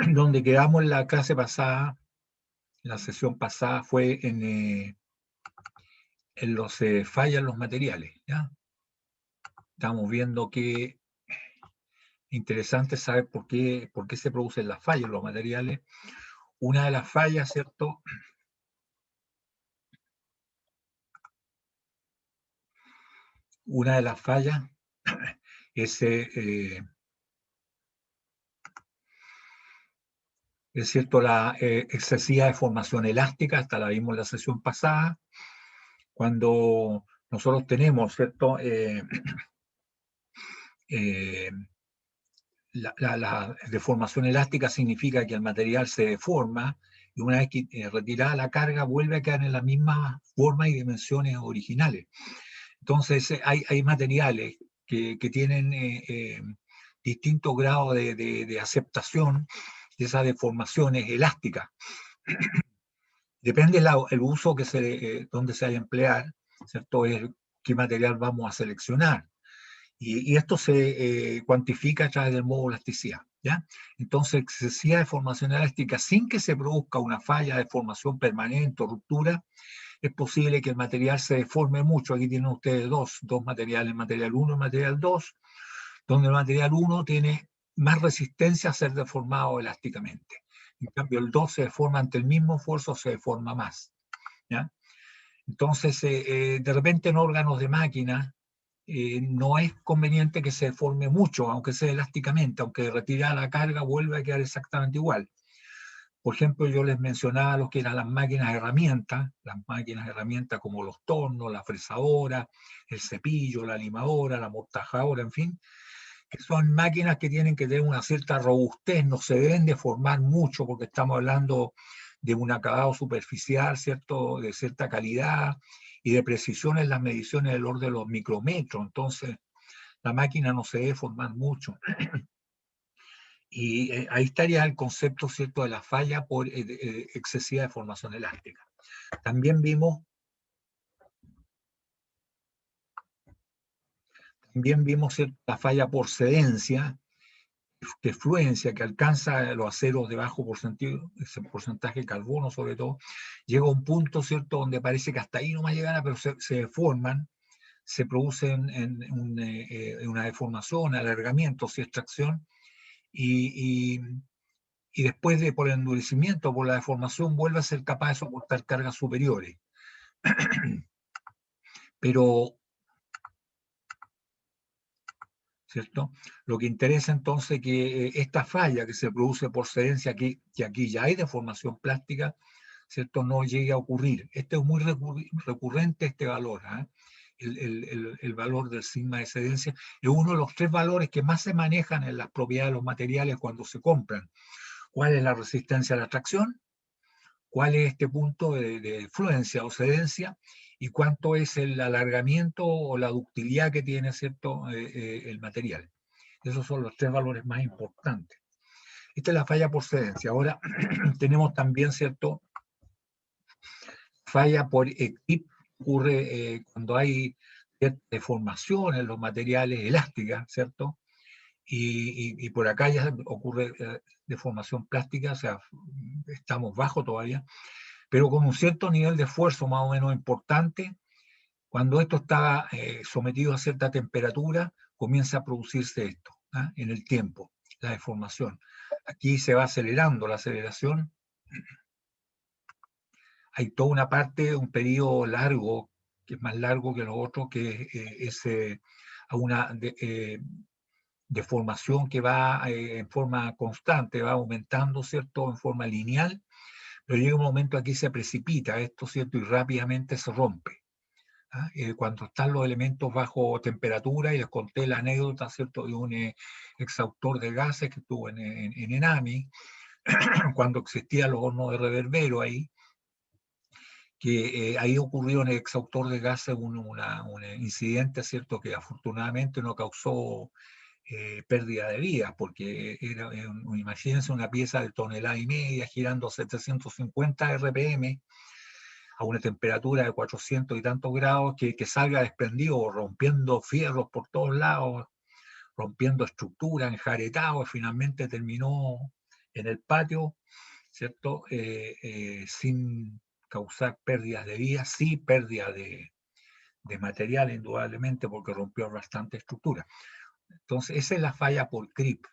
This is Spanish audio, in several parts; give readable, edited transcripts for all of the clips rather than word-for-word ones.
donde quedamos en la clase pasada, la sesión pasada, fue en los fallas en los materiales, ¿ya? Estamos viendo que interesante saber por qué se producen las fallas en los materiales. Una de las fallas, ¿cierto? Una de las fallas es cierto, la excesiva deformación elástica, hasta la vimos en la sesión pasada, cuando nosotros tenemos, ¿cierto? Eh, la deformación elástica significa que el material se deforma y una vez que retirada la carga vuelve a quedar en la misma forma y dimensiones originales. Entonces hay materiales que tienen distintos grados de aceptación de esas deformaciones elásticas. Depende el uso donde se vaya a emplear, ¿cierto? Es qué material vamos a seleccionar. Y esto se cuantifica a través del módulo de elasticidad, ¿ya? Entonces, excesiva deformación elástica sin que se produzca una falla, deformación permanente o ruptura, es posible que el material se deforme mucho. Aquí tienen ustedes dos materiales, material 1 y material 2, donde el material 1 tiene más resistencia a ser deformado elásticamente. En cambio, el 2 se deforma ante el mismo esfuerzo, se deforma más, ¿ya? Entonces, de repente en órganos de máquina, no es conveniente que se deforme mucho, aunque sea elásticamente, aunque retira la carga, vuelve a quedar exactamente igual. Por ejemplo, yo les mencionaba lo que eran las máquinas herramientas como los tornos, la fresadora, el cepillo, la limadora, la amortajadora, en fin, que son máquinas que tienen que tener una cierta robustez, no se deben deformar mucho porque estamos hablando de un acabado superficial, ¿cierto? De cierta calidad y de precisión en las mediciones del orden de los micrometros. Entonces, la máquina no se debe formar mucho. Y ahí estaría el concepto, ¿cierto?, de la falla por excesiva deformación elástica. También vimos, ¿cierto?, la falla por cedencia, que fluencia, que alcanza los aceros de bajo porcentaje de carbono, sobre todo, llega a un punto, ¿cierto?, donde parece que hasta ahí no va a llegar, pero se deforman, se producen en una deformación, alargamientos y extracción, y, y después de por el endurecimiento, por la deformación, vuelve a ser capaz de soportar cargas superiores. Pero, ¿cierto? Lo que interesa entonces es que esta falla que se produce por cedencia, que aquí ya hay deformación plástica, ¿cierto? No llegue a ocurrir. Este es muy recurrente, este valor, ¿eh? El valor del sigma de cedencia es uno de los tres valores que más se manejan en las propiedades de los materiales cuando se compran. ¿Cuál es la resistencia a la tracción? ¿Cuál es este punto de fluencia o cedencia? ¿Y cuánto es el alargamiento o la ductilidad que tiene, ¿cierto?, el material? Esos son los tres valores más importantes. Esta es la falla por cedencia. Ahora tenemos también, ¿cierto?, falla por eclipse. Ocurre cuando hay deformación en los materiales elásticas, ¿cierto? Y por acá ya ocurre deformación plástica, o sea, estamos bajo todavía, pero con un cierto nivel de esfuerzo más o menos importante. Cuando esto está sometido a cierta temperatura, comienza a producirse esto, ¿ah?, en el tiempo, la deformación. Aquí se va acelerando la aceleración. Hay toda una parte, un periodo largo, que es más largo que los otros, que es a una deformación que va en forma constante, va aumentando, ¿cierto?, en forma lineal, pero llega un momento aquí se precipita esto, ¿cierto?, y rápidamente se rompe. ¿Ah? Cuando están los elementos bajo temperatura, y les conté la anécdota, ¿cierto?, de un exhaustor de gases que estuvo en Enami, cuando existían los hornos de reverbero ahí, que ahí ocurrió en el exhaustor de gases un incidente, ¿cierto?, que afortunadamente no causó pérdida de vidas, porque era, imagínense una pieza de 1,5 toneladas girando a 750 RPM, a una temperatura de 400 y tantos grados, que salga desprendido, rompiendo fierros por todos lados, rompiendo estructuras, enjaretado, y finalmente terminó en el patio, ¿cierto? Sin causar pérdidas de vida, sí pérdida de material, indudablemente, porque rompió bastante estructura. Entonces, esa es la falla por creep,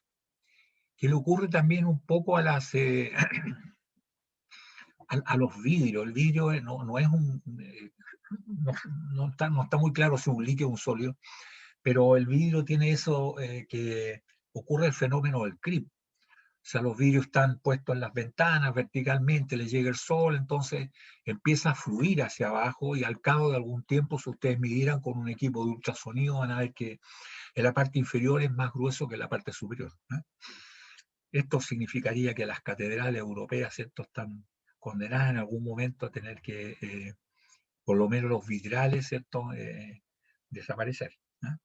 que le ocurre también un poco a las... a los vidrios. El vidrio no es un... no está muy claro si es un líquido o un sólido, pero el vidrio tiene eso que ocurre el fenómeno del creep. O sea, los vidrios están puestos en las ventanas verticalmente, les llega el sol, entonces empieza a fluir hacia abajo y al cabo de algún tiempo, si ustedes midieran con un equipo de ultrasonido, van a ver que en la parte inferior es más grueso que en la parte superior, ¿eh? Esto significaría que las catedrales europeas, ¿cierto?, están condenadas en algún momento a tener que, por lo menos los vitrales, ¿cierto?, desaparecer, ¿eh?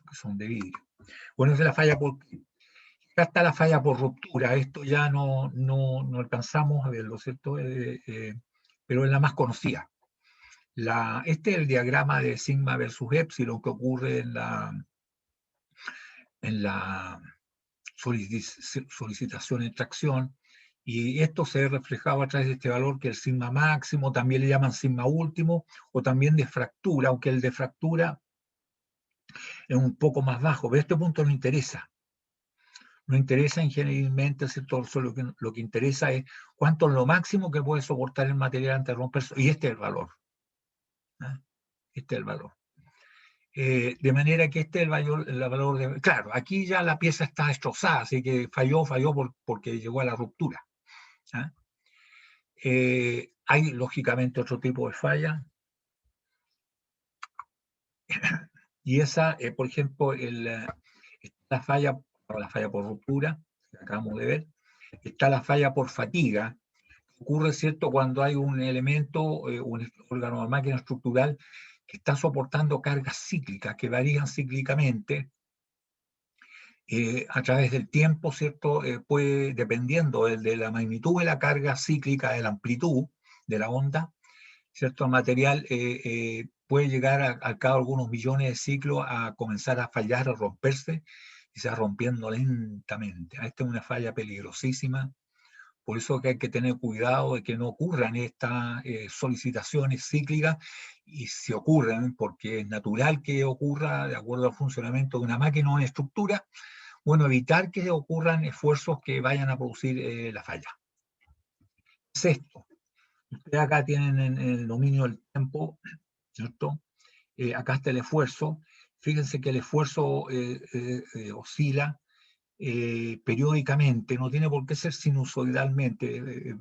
Que son de vidrio. Bueno, esa es la falla por... Acá está la falla por ruptura. Esto ya no alcanzamos a verlo, ¿cierto? Pero es la más conocida. Este es el diagrama de sigma versus epsilon que ocurre en la solicitación en tracción, y esto se ve reflejado a través de este valor que es el sigma máximo, también le llaman sigma último, o también de fractura, aunque el de fractura es un poco más bajo, pero este punto no interesa. No interesa ingenierilmente, ¿cierto? Solo lo que interesa es cuánto es lo máximo que puede soportar el material antes de romperse, y este es el valor, ¿eh? Este es el valor. De manera que este es el valor de... Claro, aquí ya la pieza está destrozada, así que falló porque llegó a la ruptura, ¿eh? Hay, lógicamente, otro tipo de falla, y esa, por ejemplo, la falla por ruptura, que acabamos de ver, está la falla por fatiga. Ocurre, ¿cierto?, cuando hay un elemento, un órgano o máquina estructural que está soportando cargas cíclicas que varían cíclicamente a través del tiempo, ¿cierto? Puede, dependiendo de la magnitud de la carga cíclica, de la amplitud de la onda, ¿cierto? El material puede llegar al cabo de algunos millones de ciclos a comenzar a fallar, a romperse, y se va rompiendo lentamente. Esta es una falla peligrosísima. Por eso que hay que tener cuidado de que no ocurran estas solicitaciones cíclicas, y si ocurren, porque es natural que ocurra de acuerdo al funcionamiento de una máquina o una estructura, bueno, evitar que ocurran esfuerzos que vayan a producir la falla. Sexto, ustedes acá tienen en el dominio del tiempo, ¿cierto? Acá está el esfuerzo. Fíjense que el esfuerzo oscila periódicamente, no tiene por qué ser sinusoidalmente,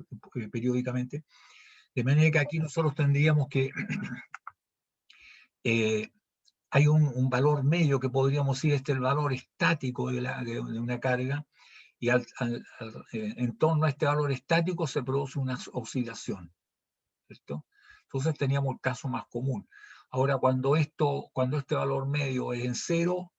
periódicamente, de manera que aquí nosotros tendríamos que hay un valor medio que podríamos decir, este es el valor estático de una carga, y en torno a este valor estático se produce una oscilación, ¿cierto? Entonces teníamos el caso más común. Ahora, cuando este valor medio es en cero,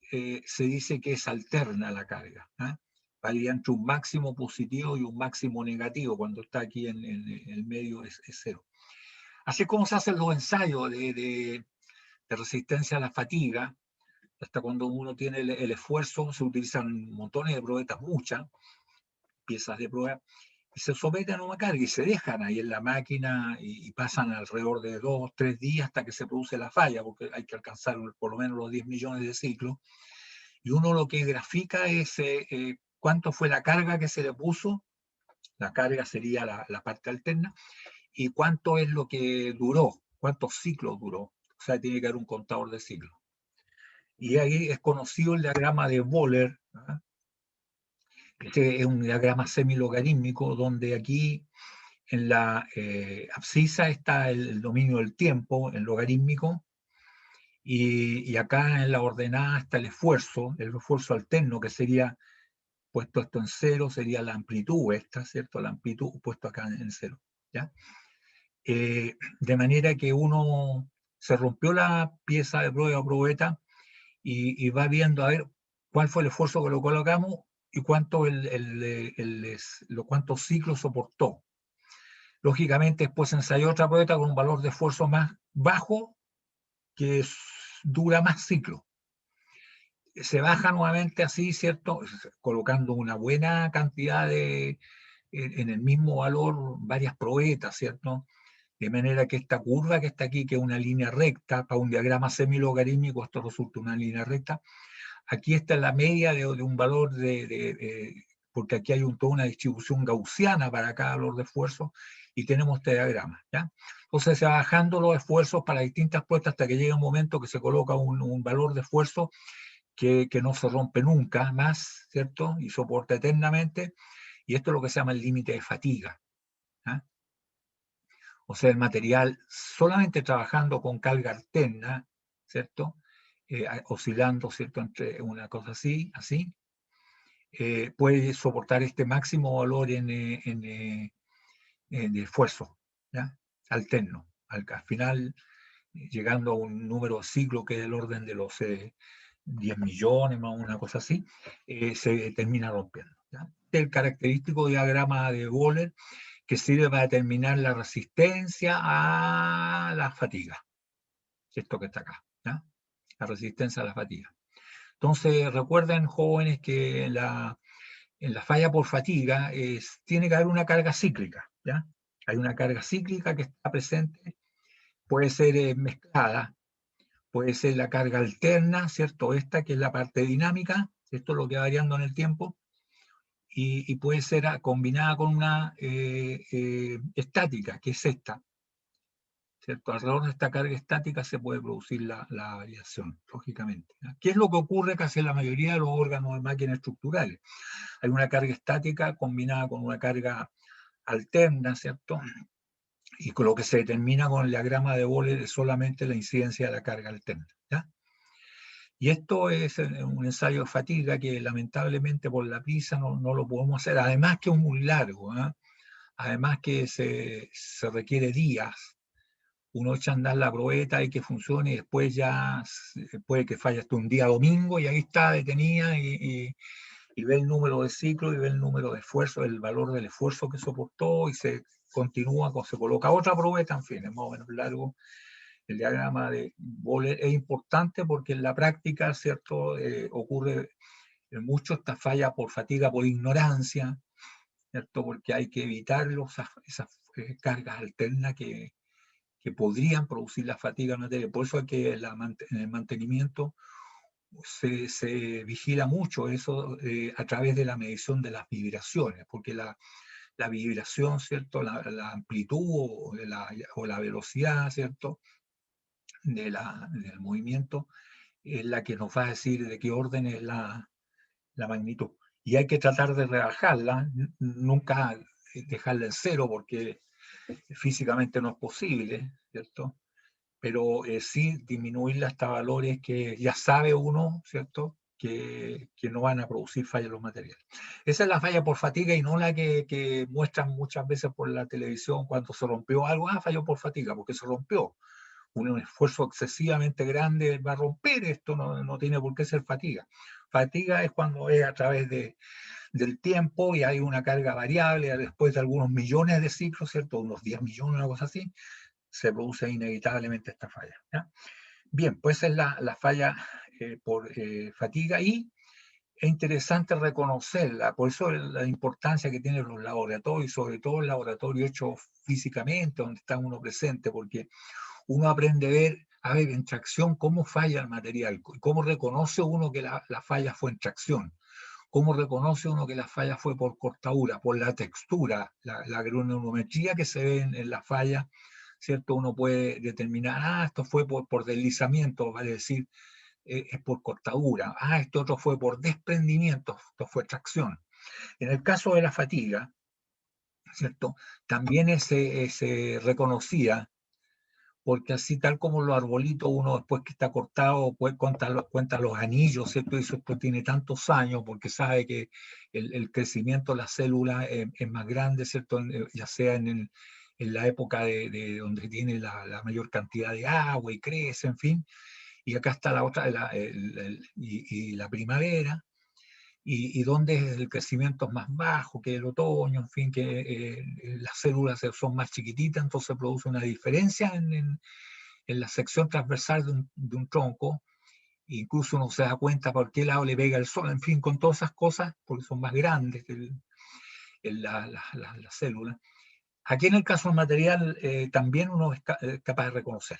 se dice que es alterna la carga, ¿eh? Varía entre un máximo positivo y un máximo negativo. Cuando está aquí en el medio es cero. Así es como se hacen los ensayos de resistencia a la fatiga. Hasta cuando uno tiene el esfuerzo, se utilizan montones de probetas, muchas piezas de prueba, y se someten a una carga y se dejan ahí en la máquina y pasan alrededor de 2 o 3 días hasta que se produce la falla, porque hay que alcanzar por lo menos los 10 millones de ciclos. Y uno lo que grafica es cuánto fue la carga que se le puso, la carga sería la parte alterna, y cuánto es lo que duró, cuántos ciclos duró. O sea, tiene que haber un contador de ciclos. Y ahí es conocido el diagrama de Wöhler, ¿eh? Este es un diagrama semilogarítmico donde aquí en la abscisa está el dominio del tiempo, el logarítmico, y acá en la ordenada está el esfuerzo alterno, que sería, puesto esto en cero, sería la amplitud esta, ¿cierto? La amplitud puesto acá en cero, ¿ya? De manera que uno se rompió la pieza de prueba o probeta y va viendo a ver cuál fue el esfuerzo que lo colocamos y cuántos ciclos soportó. Lógicamente, después ensayó otra probeta con un valor de esfuerzo más bajo que dura más ciclos. se baja nuevamente así, ¿cierto? Colocando una buena cantidad en el mismo valor, varias probetas, ¿cierto? De manera que esta curva que está aquí, que es una línea recta, para un diagrama semilogarítmico, esto resulta una línea recta. Aquí está la media de un valor porque aquí hay toda una distribución gaussiana para cada valor de esfuerzo, y tenemos este diagrama, ¿ya? Entonces se va bajando los esfuerzos para distintas puestas hasta que llega un momento que se coloca un valor de esfuerzo que no se rompe nunca más, ¿cierto? Y soporta eternamente, y esto es lo que se llama el límite de fatiga, ¿ah? O sea, el material solamente trabajando con carga alterna, ¿cierto? Oscilando, ¿cierto? Entre una cosa así, así, puede soportar este máximo valor de esfuerzo, ¿ya? Alterno. Al final, llegando a un número de ciclo que es del orden de los 10 millones, más una cosa así, se termina rompiendo, ¿ya? El característico diagrama de Wöhler que sirve para determinar la resistencia a la fatiga. Esto que está acá, ¿ya? La resistencia a la fatiga. Entonces, recuerden, jóvenes, que en la falla por fatiga tiene que haber una carga cíclica, ¿ya? Hay una carga cíclica que está presente, puede ser mezclada, puede ser la carga alterna, ¿cierto? Esta que es la parte dinámica, esto es lo que va variando en el tiempo, y puede ser combinada con una estática, que es esta, ¿cierto? Alrededor de esta carga estática se puede producir la variación, lógicamente, ¿ya? ¿Qué es lo que ocurre casi en la mayoría de los órganos de máquinas estructurales? Hay una carga estática combinada con una carga alterna, ¿cierto? Y con lo que se determina con el diagrama de Wöhler es solamente la incidencia de la carga alterna, ¿ya? Y esto es un ensayo de fatiga que lamentablemente por la prisa no lo podemos hacer, además que es muy largo, ¿eh? Además que se requiere días. Uno echa a andar la probeta y que funcione, y después ya puede que falle hasta un día domingo y ahí está detenida, y ve el número de ciclo y ve el número de esfuerzo, el valor del esfuerzo que soportó, y se continúa, se coloca otra probeta, en fin, es más o menos largo. El diagrama de Wöhler es importante porque en la práctica, ¿cierto? Ocurre mucho esta falla por fatiga, por ignorancia, ¿cierto? Porque hay que evitar esas cargas alternas que podrían producir la fatiga material. Por eso hay que en el mantenimiento se vigila mucho eso a través de la medición de las vibraciones, porque la vibración, ¿cierto? La amplitud o la velocidad, ¿cierto? Del movimiento es la que nos va a decir de qué orden es la magnitud. Y hay que tratar de rebajarla, nunca dejarla en cero, porque físicamente no es posible, ¿cierto? Pero sí disminuirla hasta valores que ya sabe uno, ¿cierto? Que no van a producir fallas en los materiales. Esa es la falla por fatiga, y no la que muestran muchas veces por la televisión cuando se rompió algo. Falló por fatiga, porque se rompió. Un esfuerzo excesivamente grande va a romper esto, no tiene por qué ser fatiga. Fatiga es cuando es a través del tiempo y hay una carga variable después de algunos millones de ciclos, ¿cierto? Unos 10 millones, una cosa así, se produce inevitablemente esta falla, ¿ya? Bien, pues es la falla por fatiga, y es interesante reconocerla, por eso la importancia que tienen los laboratorios, sobre todo el laboratorio hecho físicamente, donde está uno presente, porque uno aprende a ver en tracción cómo falla el material, cómo reconoce uno que la falla fue en tracción, cómo reconoce uno que la falla fue por cortadura, por la textura, la granulometría que se ve en la falla, ¿cierto? Uno puede determinar, esto fue por deslizamiento, vale decir, es por cortadura, esto otro fue por desprendimiento, esto fue tracción. En el caso de la fatiga, ¿cierto? También se reconocía, porque así tal como los arbolitos, uno después que está cortado puede cuenta los anillos, ¿cierto? Y eso esto tiene tantos años, porque sabe que el crecimiento de la célula es más grande, ¿cierto? Ya sea en la época de donde tiene la mayor cantidad de agua y crece, en fin. Y acá está la otra, y la primavera, y donde el crecimiento es más bajo, que el otoño, en fin, que las células son más chiquititas, entonces produce una diferencia en la sección transversal de un tronco, incluso uno se da cuenta por qué lado le pega el sol, en fin, con todas esas cosas, porque son más grandes que la célula. Aquí en el caso del material también uno es capaz de reconocer,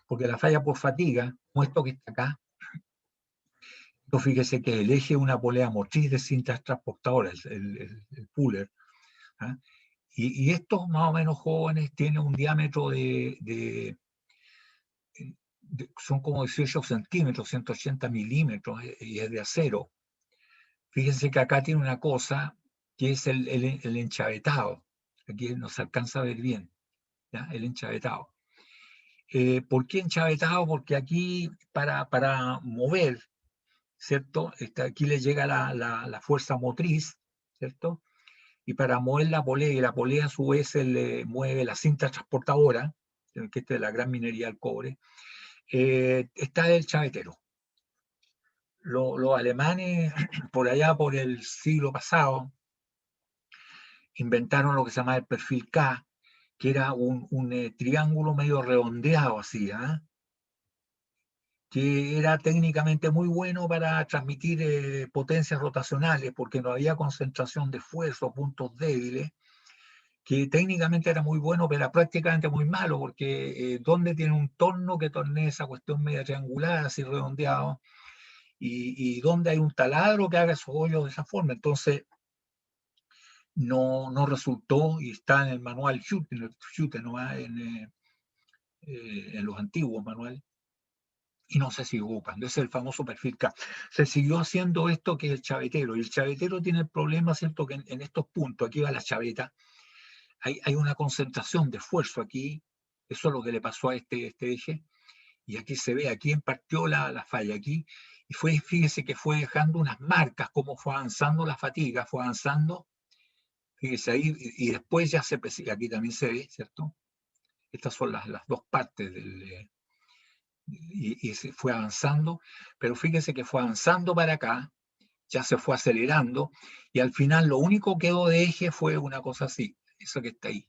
porque la falla por fatiga, como esto que está acá, esto fíjese que el eje es una polea motriz de cintas transportadoras, el puller, ¿ah? Y estos más o menos jóvenes tienen un diámetro son como 18 centímetros, 180 milímetros, y es de acero. Fíjense que acá tiene una cosa que es el enchavetado. Aquí no se alcanza a ver bien, ¿ya? El enchavetado. ¿Por qué enchavetado? Porque aquí para mover, ¿cierto? Aquí le llega la fuerza motriz, ¿cierto? Y para mover la polea, y la polea a su vez se le mueve la cinta transportadora, que esta es la gran minería del cobre, está el chavetero. Los alemanes, por allá por el siglo pasado, inventaron lo que se llama el perfil K, que era un triángulo medio redondeado así, ¿eh? Que era técnicamente muy bueno para transmitir potencias rotacionales, porque no había concentración de esfuerzo, puntos débiles, que técnicamente era muy bueno, pero era prácticamente muy malo, porque donde tiene un torno que torne esa cuestión media triangular, así redondeado, y donde hay un taladro que haga esos hoyos de esa forma. Entonces, no resultó, y está en el manual Schute nomás, en los antiguos manuales, y no se siguió ocupando. Ese es el famoso perfil K. Se siguió haciendo esto que es el chavetero, y el chavetero tiene el problema, ¿cierto?, que en estos puntos, aquí va la chaveta, hay una concentración de esfuerzo aquí, eso es lo que le pasó a este eje, y aquí se ve, aquí partió la falla, aquí, y fíjese que fue dejando unas marcas, como fue avanzando la fatiga, fue avanzando, fíjese ahí, y después ya aquí también se ve, ¿cierto? Estas son las dos partes y se fue avanzando, pero fíjese que fue avanzando para acá, ya se fue acelerando, y al final lo único que quedó de eje fue una cosa así, eso que está ahí.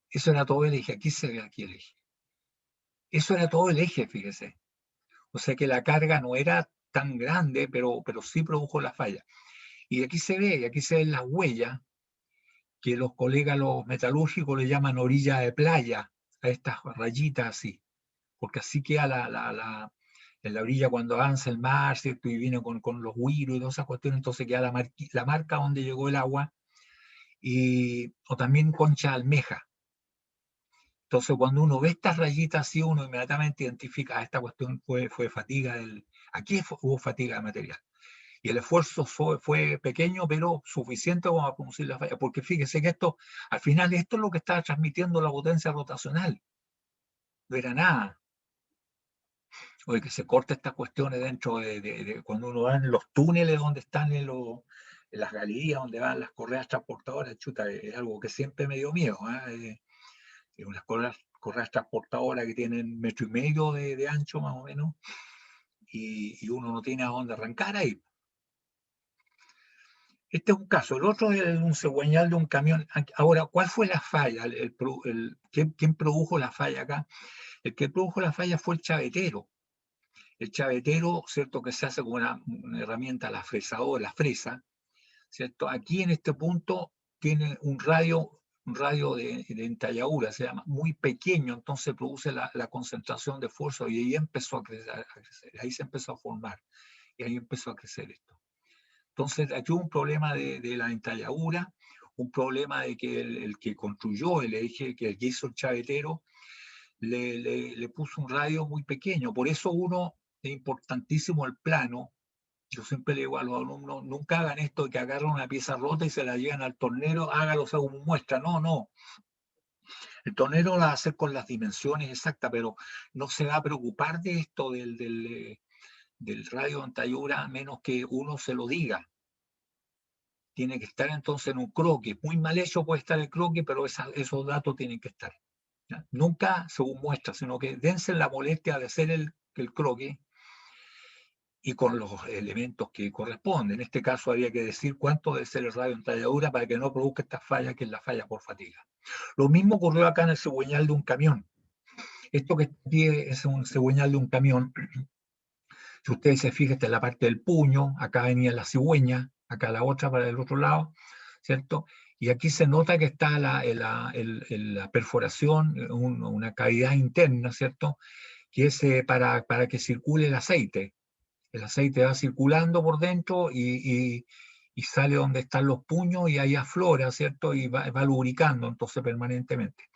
Eso era todo el eje, aquí se ve aquí el eje. Eso era todo el eje, fíjese. O sea que la carga no era tan grande, pero sí produjo la falla. Y aquí se ve, y aquí se ven las huellas, que los colegas, los metalúrgicos, le llaman orilla de playa, a estas rayitas así, porque así queda en la orilla cuando avanza el mar, ¿cierto? Y viene con los huiros y todas esas cuestiones, entonces queda la marca donde llegó el agua, o también concha de almeja. Entonces, cuando uno ve estas rayitas así, uno inmediatamente identifica, esta cuestión fue fatiga, aquí hubo fatiga de material. Y el esfuerzo fue pequeño, pero suficiente como para producir la falla. Porque fíjese que al final, esto es lo que está transmitiendo la potencia rotacional. No era nada. O que se corta estas cuestiones dentro cuando uno va en los túneles donde están en las galerías, donde van las correas transportadoras, chuta, es algo que siempre me dio miedo, ¿eh? Unas correas transportadoras que tienen 1,5 metros de ancho más o menos, y uno no tiene a dónde arrancar ahí. Este es un caso. El otro es un cigüeñal de un camión. Ahora, ¿cuál fue la falla? ¿Quién produjo la falla acá? El que produjo la falla fue el chavetero. El chavetero, ¿cierto? Que se hace con una herramienta, la fresadora, la fresa, ¿cierto? Aquí en este punto tiene un radio de entalladura, se llama, muy pequeño, entonces produce la concentración de esfuerzo, y ahí empezó a crecer, ahí se empezó a formar, y ahí empezó a crecer esto. Entonces, aquí hubo un problema de la entalladura, un problema de que el que construyó el eje, que el que hizo el chavetero, le puso un radio muy pequeño. Por eso es importantísimo el plano. Yo siempre le digo a los alumnos, nunca hagan esto de que agarran una pieza rota y se la llevan al tornero, hágalo según muestra. No, no. El tornero la va a hacer con las dimensiones exactas, pero no se va a preocupar de esto del radio de entalladura a menos que uno se lo diga. Tiene que estar entonces en un croquis. Muy mal hecho puede estar el croquis, pero esos datos tienen que estar, ¿ya? Nunca según muestra, sino que dense la molestia de hacer el croquis y con los elementos que corresponden. En este caso había que decir cuánto debe ser el radio de entalladura para que no produzca esta falla, que es la falla por fatiga. Lo mismo ocurrió acá en el cigüeñal de un camión. Esto que está aquí es un cigüeñal de un camión. Si ustedes se fijan, esta es la parte del puño, acá venía la cigüeña, acá la otra para el otro lado, ¿cierto? Y aquí se nota que está la perforación, una cavidad interna, ¿cierto? Que es para que circule el aceite. El aceite va circulando por dentro y sale donde están los puños y ahí aflora, ¿cierto? Y va lubricando entonces permanentemente.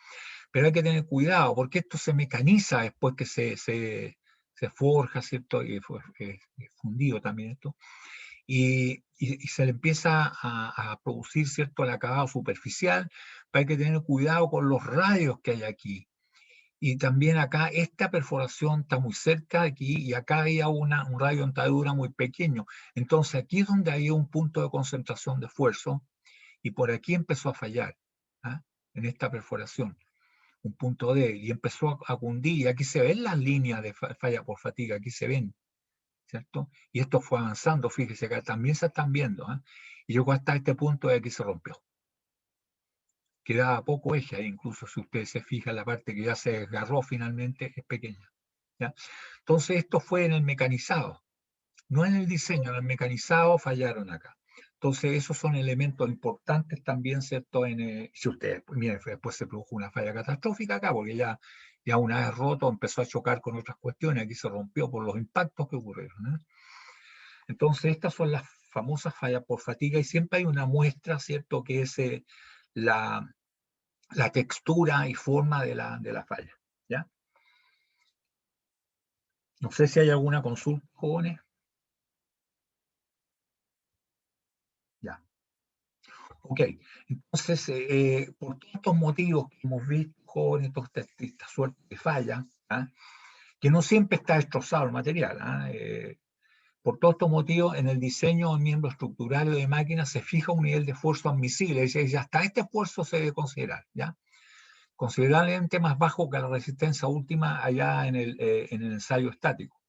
Pero hay que tener cuidado porque esto se mecaniza después que se forja, ¿cierto? Y es fundido también esto. Y se le empieza a producir, ¿cierto? El acabado superficial. Pero hay que tener cuidado con los radios que hay aquí. Y también acá esta perforación está muy cerca de aquí y acá había un radio de dentadura muy pequeño. Entonces aquí es donde había un punto de concentración de esfuerzo y por aquí empezó a fallar, ¿ah? En esta perforación, un punto débil y empezó a cundir y aquí se ven las líneas de falla por fatiga, aquí se ven, ¿cierto? Y esto fue avanzando, fíjese acá también se están viendo, ¿ah? Y llegó hasta este punto de aquí se rompió. Quedaba poco eje ahí, incluso si ustedes se fijan, la parte que ya se desgarró finalmente es pequeña, ¿ya? Entonces esto fue en el mecanizado, no en el diseño, en el mecanizado fallaron acá. Entonces esos son elementos importantes también, ¿cierto? Si ustedes, pues, miren, después se produjo una falla catastrófica acá, porque ya una vez roto empezó a chocar con otras cuestiones, aquí se rompió por los impactos que ocurrieron, ¿eh? Entonces estas son las famosas fallas por fatiga y siempre hay una muestra, ¿cierto? Que es la, la textura y forma de la falla, ¿ya? No sé si hay alguna consulta, jóvenes. Ya. Ok. Entonces, por todos estos motivos que hemos visto, jóvenes, toda esta suerte de falla, ¿ah? Que no siempre está destrozado el material, ¿ah? Por todos estos motivos, en el diseño del miembro estructural de máquina se fija un nivel de esfuerzo admisible, es decir, hasta este esfuerzo se debe considerar, ¿ya? Considerablemente más bajo que la resistencia última allá en el ensayo estático.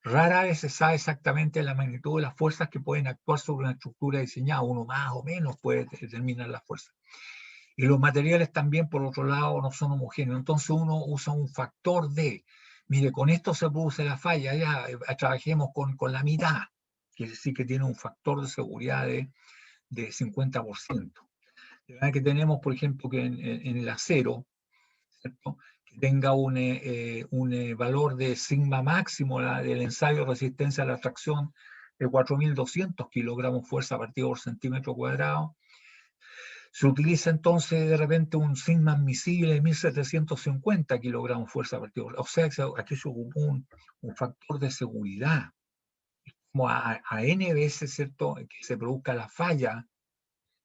Rara vez se sabe exactamente la magnitud de las fuerzas que pueden actuar sobre una estructura diseñada. Uno más o menos puede determinar las fuerzas. Y los materiales también, por otro lado, no son homogéneos. Entonces uno usa un factor de, mire, con esto se produce la falla, ya trabajemos con la mitad, que decir que tiene un factor de seguridad de 50%. De verdad que tenemos, por ejemplo, que en el acero, ¿cierto? Que tenga un valor de sigma máximo del ensayo de resistencia a la tracción de 4.200 kilogramos fuerza partido por centímetro cuadrado. Se utiliza entonces de repente un sigma admisible de 1.750 kilogramos fuerza partido por, o sea, aquí se ocupó un factor de seguridad, como a n veces, ¿cierto? Que se produzca la falla,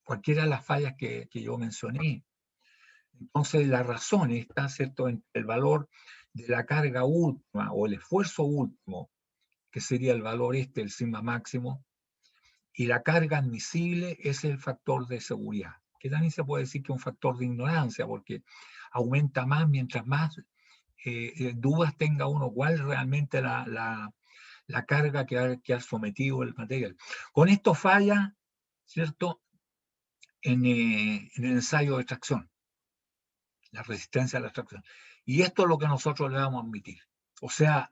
cualquiera de las fallas que yo mencioné. Entonces, la razón está, ¿cierto?, entre el valor de la carga última o el esfuerzo último, que sería el valor el sigma máximo, y la carga admisible es el factor de seguridad, que también se puede decir que es un factor de ignorancia, porque aumenta más mientras más dudas tenga uno cuál realmente la carga que ha sometido el material. Con esto falla, ¿cierto?, en el ensayo de tracción, la resistencia a la extracción. Y esto es lo que nosotros le vamos a admitir. O sea,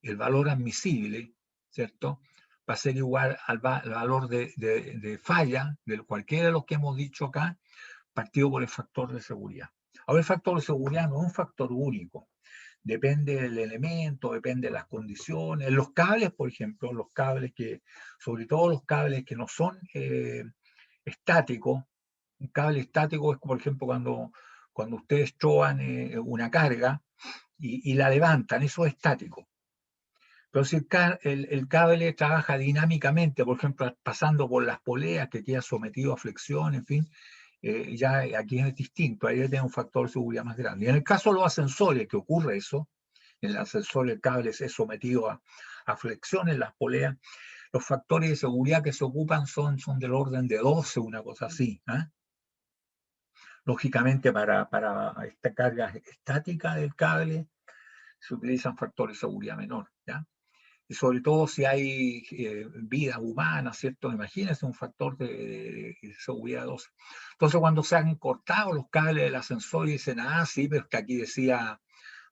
el valor admisible, ¿cierto? Va a ser igual al valor de falla, de cualquiera de los que hemos dicho acá, partido por el factor de seguridad. Ahora, el factor de seguridad no es un factor único. Depende del elemento, depende de las condiciones. Los cables, por ejemplo, los cables sobre todo los cables que no son estáticos, un cable estático es, por ejemplo, cuando ustedes choban una carga y la levantan, eso es estático. Pero si el cable trabaja dinámicamente, por ejemplo, pasando por las poleas que queda sometido a flexión, en fin, ya aquí es distinto, ahí tiene un factor de seguridad más grande. Y en el caso de los ascensores, que ocurre eso, en el ascensor el cable es sometido a flexión en las poleas, los factores de seguridad que se ocupan son del orden de 12, una cosa así, ¿eh? Lógicamente, para esta carga estática del cable se utilizan factores de seguridad menor, ¿ya? Y sobre todo si hay vida humana, ¿cierto? Imagínense un factor de seguridad 12. Entonces, cuando se han cortado los cables del ascensor y dicen, ah, sí, pero es que aquí decía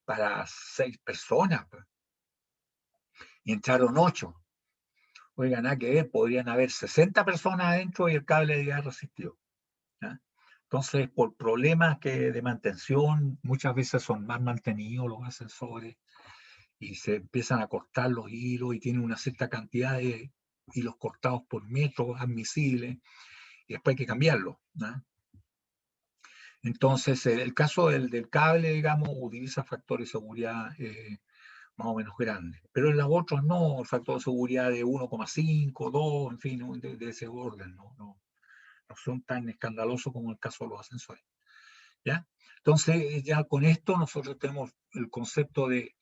para 6 personas, pues. y entraron 8. Oigan, nada que ver, podrían haber 60 personas adentro y el cable de gas resistió. ¿Ya? Entonces, por problemas de mantención, muchas veces son mal mantenidos los ascensores y se empiezan a cortar los hilos y tienen una cierta cantidad de hilos cortados por metro admisibles y después hay que cambiarlo. ¿No? Entonces, el caso del cable, digamos, utiliza factores de seguridad más o menos grandes, pero en los otros no, el factor de seguridad de 1,5, 2, en fin, de ese orden, no son tan escandalosos como el caso de los ascensores. ¿Ya? Entonces, ya con esto nosotros tenemos el concepto de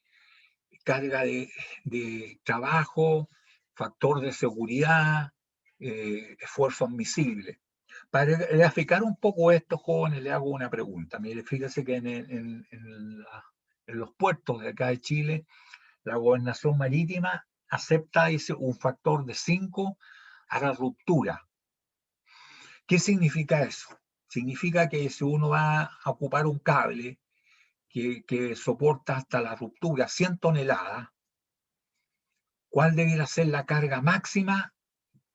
carga de trabajo, factor de seguridad, esfuerzo admisible. Para graficar un poco esto, jóvenes, le hago una pregunta. Mire, fíjese que en los puertos de acá de Chile, la gobernación marítima acepta, dice, un factor de 5 a la ruptura. ¿Qué significa eso? Significa que si uno va a ocupar un cable que soporta hasta la ruptura 100 toneladas, ¿cuál debería ser la carga máxima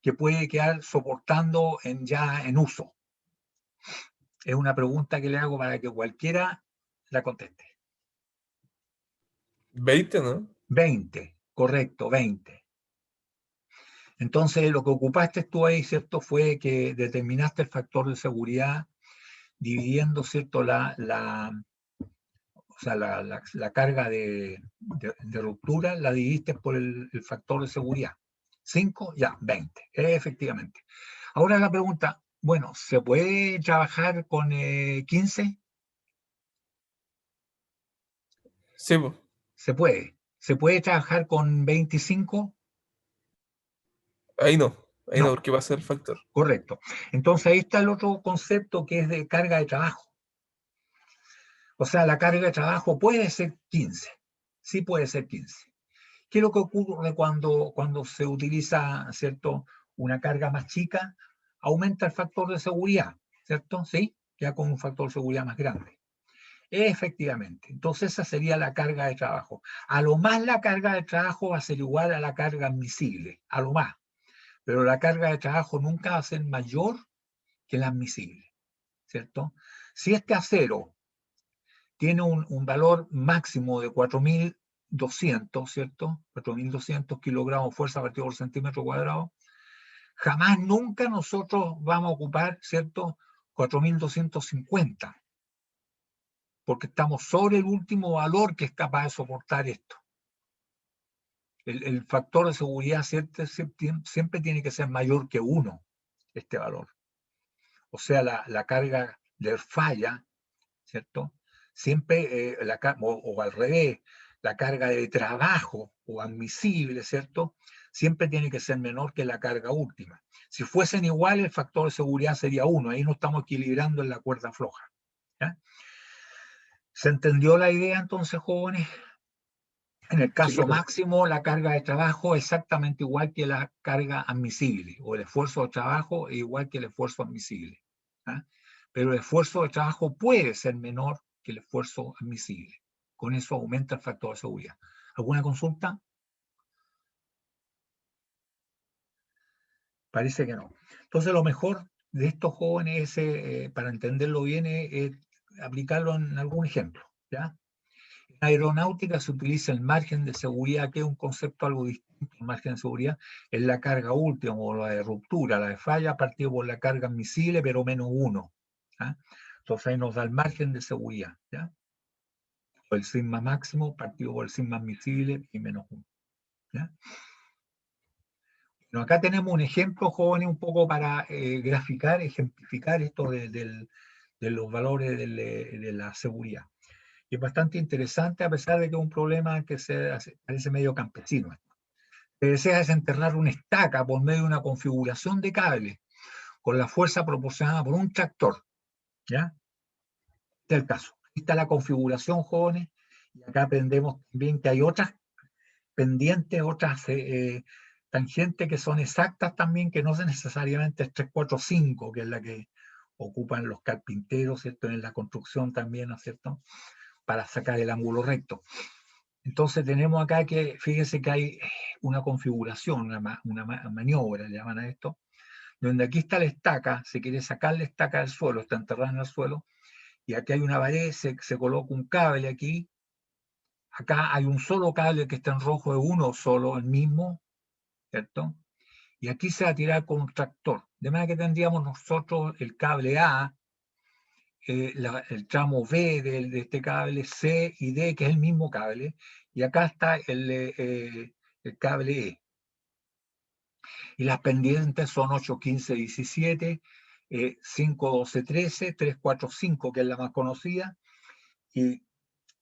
que puede quedar soportando ya en uso? Es una pregunta que le hago para que cualquiera la conteste. 20, ¿no? 20, correcto, 20. Entonces, lo que ocupaste tú ahí, ¿cierto? Fue que determinaste el factor de seguridad dividiendo, ¿cierto? O sea, la carga de ruptura la dividiste por el factor de seguridad. 5, ya, 20, efectivamente. Ahora la pregunta, bueno, ¿se puede trabajar con 15? Sí, po. Se puede. ¿Se puede trabajar con 25? Ahí no, No, porque va a ser el factor. correcto. Entonces ahí está el otro concepto que es de carga de trabajo. O sea, la carga de trabajo puede ser 15. Sí puede ser 15. ¿Qué es lo que ocurre cuando se utiliza, ¿cierto?, una carga más chica? Aumenta el factor de seguridad, ¿cierto? Sí, ya con un factor de seguridad más grande. Efectivamente. Entonces esa sería la carga de trabajo. A lo más la carga de trabajo va a ser igual a la carga admisible, a lo más. Pero la carga de trabajo nunca va a ser mayor que la admisible, ¿cierto? Si este acero tiene un valor máximo de 4.200, ¿cierto? 4.200 kilogramos de fuerza partido por centímetro cuadrado, jamás, nunca nosotros vamos a ocupar, ¿cierto? 4.250, porque estamos sobre el último valor que es capaz de soportar esto. El factor de seguridad siempre tiene que ser mayor que 1, este valor. O sea, la carga de falla, ¿cierto? Siempre, o al revés, la carga de trabajo o admisible, ¿cierto? Siempre tiene que ser menor que la carga última. Si fuesen igual, el factor de seguridad sería 1. Ahí no estamos equilibrando en la cuerda floja. ¿Ya? ¿Se entendió la idea entonces, jóvenes? En el Sí, caso claro. máximo, la carga de trabajo es exactamente igual que la carga admisible, o el esfuerzo de trabajo es igual que el esfuerzo admisible. ¿Ah? Pero el esfuerzo de trabajo puede ser menor que el esfuerzo admisible. Con eso aumenta el factor de seguridad. ¿Alguna consulta? Parece que no. Entonces, lo mejor de estos jóvenes, para entenderlo bien, es aplicarlo en algún ejemplo. ¿Ya? En aeronáutica se utiliza el margen de seguridad, que es un concepto algo distinto. El margen de seguridad es la carga última o la de ruptura, la de falla, partido por la carga admisible, pero menos 1. ¿Ah? Entonces ahí nos da el margen de seguridad. ¿Ya? O el sigma máximo partido por el sigma admisible y menos 1. ¿Ya? Bueno, acá tenemos un ejemplo, jóvenes, un poco para graficar, ejemplificar esto de los valores de la seguridad. Y es bastante interesante, a pesar de que es un problema que parece medio campesino. Se desea desenterrar una estaca por medio de una configuración de cable con la fuerza proporcionada por un tractor. ¿Ya? Este es el caso. Aquí está la configuración, jóvenes, y acá aprendemos también que hay otras pendientes, otras tangentes que son exactas también, que no son necesariamente 3, 4, 5, que es la que ocupan los carpinteros, ¿cierto? En la construcción también, ¿no es cierto? Para sacar el ángulo recto. Entonces tenemos acá que, fíjense que hay una configuración, una maniobra, le llaman a esto, donde aquí está la estaca, se quiere sacar la estaca del suelo, está enterrada en el suelo, y aquí hay una pared, se coloca un cable aquí, acá hay un solo cable que está en rojo, de uno solo, el mismo, ¿cierto? Y aquí se va a tirar con un tractor, de manera que tendríamos nosotros el cable A, el tramo B de este cable, C y D, que es el mismo cable, y acá está el cable E. Y las pendientes son 8, 15, 17, 5, 12, 13, 3, 4, 5, que es la más conocida, y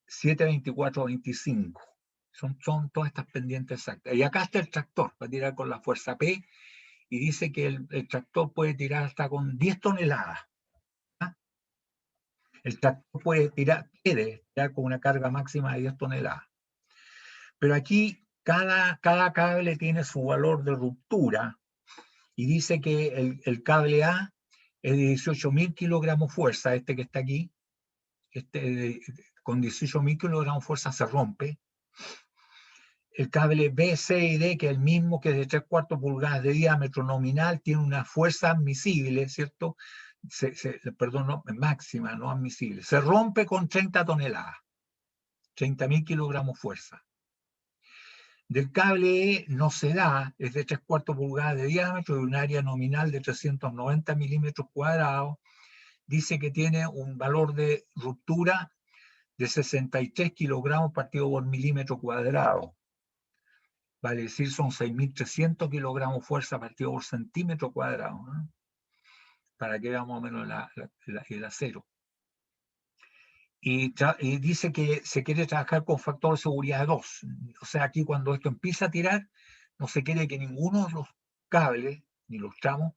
7, 24, 25. Son todas estas pendientes exactas. Y acá está el tractor, va a tirar con la fuerza P, y dice que el tractor puede tirar hasta con 10 toneladas. ¿Ah? El tractor puede tirar con una carga máxima de 10 toneladas. Pero aquí cada cable tiene su valor de ruptura, y dice que el cable A es de 18.000 kilogramos fuerza, este que está aquí, con 18.000 kilogramos fuerza se rompe. El cable B, C y D, que es el mismo, que es de 3/4 pulgadas de diámetro nominal, tiene una fuerza admisible, ¿cierto? Perdón, no, máxima, no admisible. Se rompe con 30 toneladas, 30.000 kilogramos fuerza. Del cable E no se da, es de 3/4 pulgadas de diámetro y un área nominal de 390 milímetros cuadrados. Dice que tiene un valor de ruptura de 63 kilogramos partido por milímetro cuadrado. Vale decir, son 6.300 kilogramos fuerza partido por centímetro cuadrado, ¿no? Para que veamos más o menos el acero. Y dice que se quiere trabajar con factor de seguridad 2. O sea, aquí cuando esto empieza a tirar, no se quiere que ninguno de los cables, ni los tramos,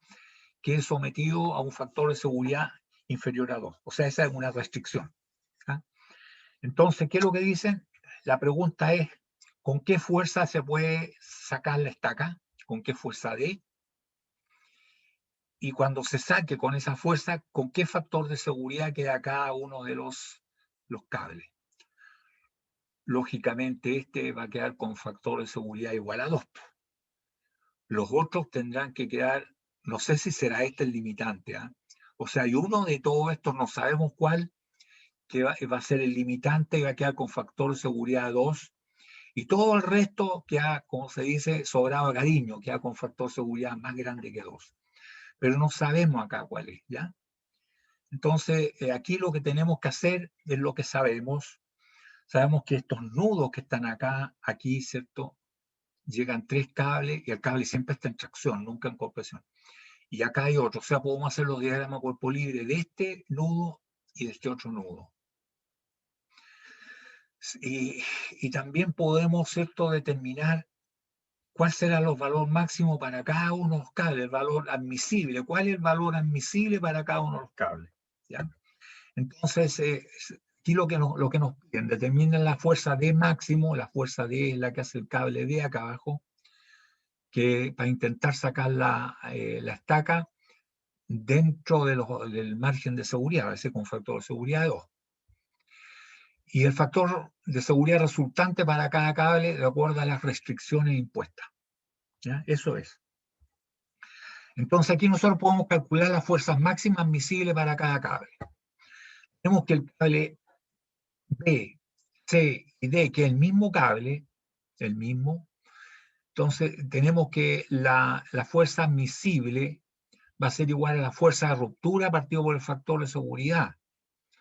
quede sometido a un factor de seguridad inferior a 2. O sea, esa es una restricción. ¿Ah? Entonces, ¿qué es lo que dicen? La pregunta es, ¿con qué fuerza se puede sacar la estaca? ¿Con qué fuerza D? Y cuando se saque con esa fuerza, ¿con qué factor de seguridad queda cada uno de los cables? Lógicamente, este va a quedar con factor de seguridad igual a 2. Los otros tendrán que quedar, no sé si será este el limitante, ¿eh? O sea, hay uno de todos estos, no sabemos cuál, que va a ser el limitante y va a quedar con factor de seguridad 2, y todo el resto queda, como se dice, sobrado de cariño, queda con factor de seguridad más grande que 2. Pero no sabemos acá cuál es, ¿ya? Entonces, aquí lo que tenemos que hacer es lo que sabemos. Sabemos que estos nudos que están acá, aquí, ¿cierto? Llegan 3 cables y el cable siempre está en tracción, nunca en compresión. Y acá hay otro, o sea, podemos hacer los diagramas cuerpo libre de este nudo y de este otro nudo. Y también podemos, ¿cierto?, determinar cuál será los valores máximos para cada uno de los cables, el valor admisible, cuál es el valor admisible para cada uno de los cables, ¿ya? Entonces, aquí lo que nos piden, determinan la fuerza D máximo, la fuerza D es la que hace el cable D acá abajo, que para intentar sacar la estaca dentro del margen de seguridad, a veces con factor de seguridad de 2. Y el factor de seguridad resultante para cada cable de acuerdo a las restricciones impuestas. ¿Ya? Eso es. Entonces aquí nosotros podemos calcular las fuerzas máximas admisibles para cada cable. Tenemos que el cable B, C y D, que es el mismo cable, el mismo, entonces tenemos que la fuerza admisible va a ser igual a la fuerza de ruptura partido por el factor de seguridad.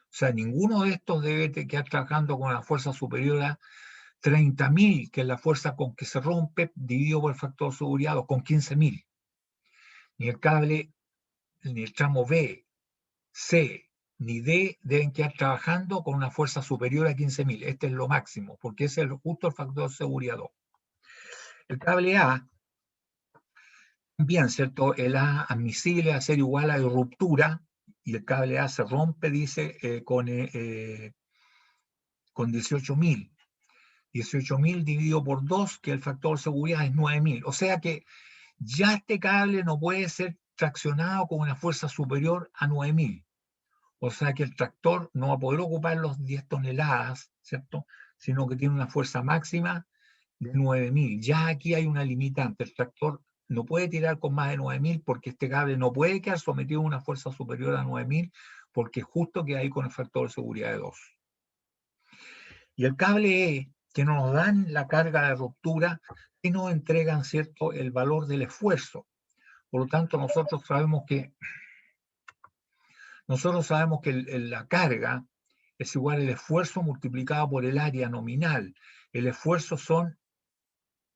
O sea, ninguno de estos debe quedar trabajando con la fuerza superior a 30.000, que es la fuerza con que se rompe, dividido por el factor de seguridad, o con 15.000. Ni el cable, ni el tramo B, C, ni D deben quedar trabajando con una fuerza superior a 15.000. Este es lo máximo, porque ese es justo el factor de seguridad 2. El cable A, bien, ¿cierto? El A admisible a ser igual a ruptura, y el cable A se rompe, dice, con 18.000. 18.000 dividido por 2, que el factor de seguridad es 9.000. O sea que ya este cable no puede ser traccionado con una fuerza superior a 9.000. O sea que el tractor no va a poder ocupar los 10 toneladas, ¿cierto? sino que tiene una fuerza máxima de 9.000. Ya aquí hay una limitante. El tractor no puede tirar con más de 9.000 porque este cable no puede quedar sometido a una fuerza superior a 9.000 porque justo queda ahí con el factor de seguridad de 2. Y el cable E, que no nos dan la carga de ruptura, y nos entregan, ¿cierto?, el valor del esfuerzo. Por lo tanto, nosotros sabemos que la carga es igual al esfuerzo multiplicado por el área nominal. El esfuerzo son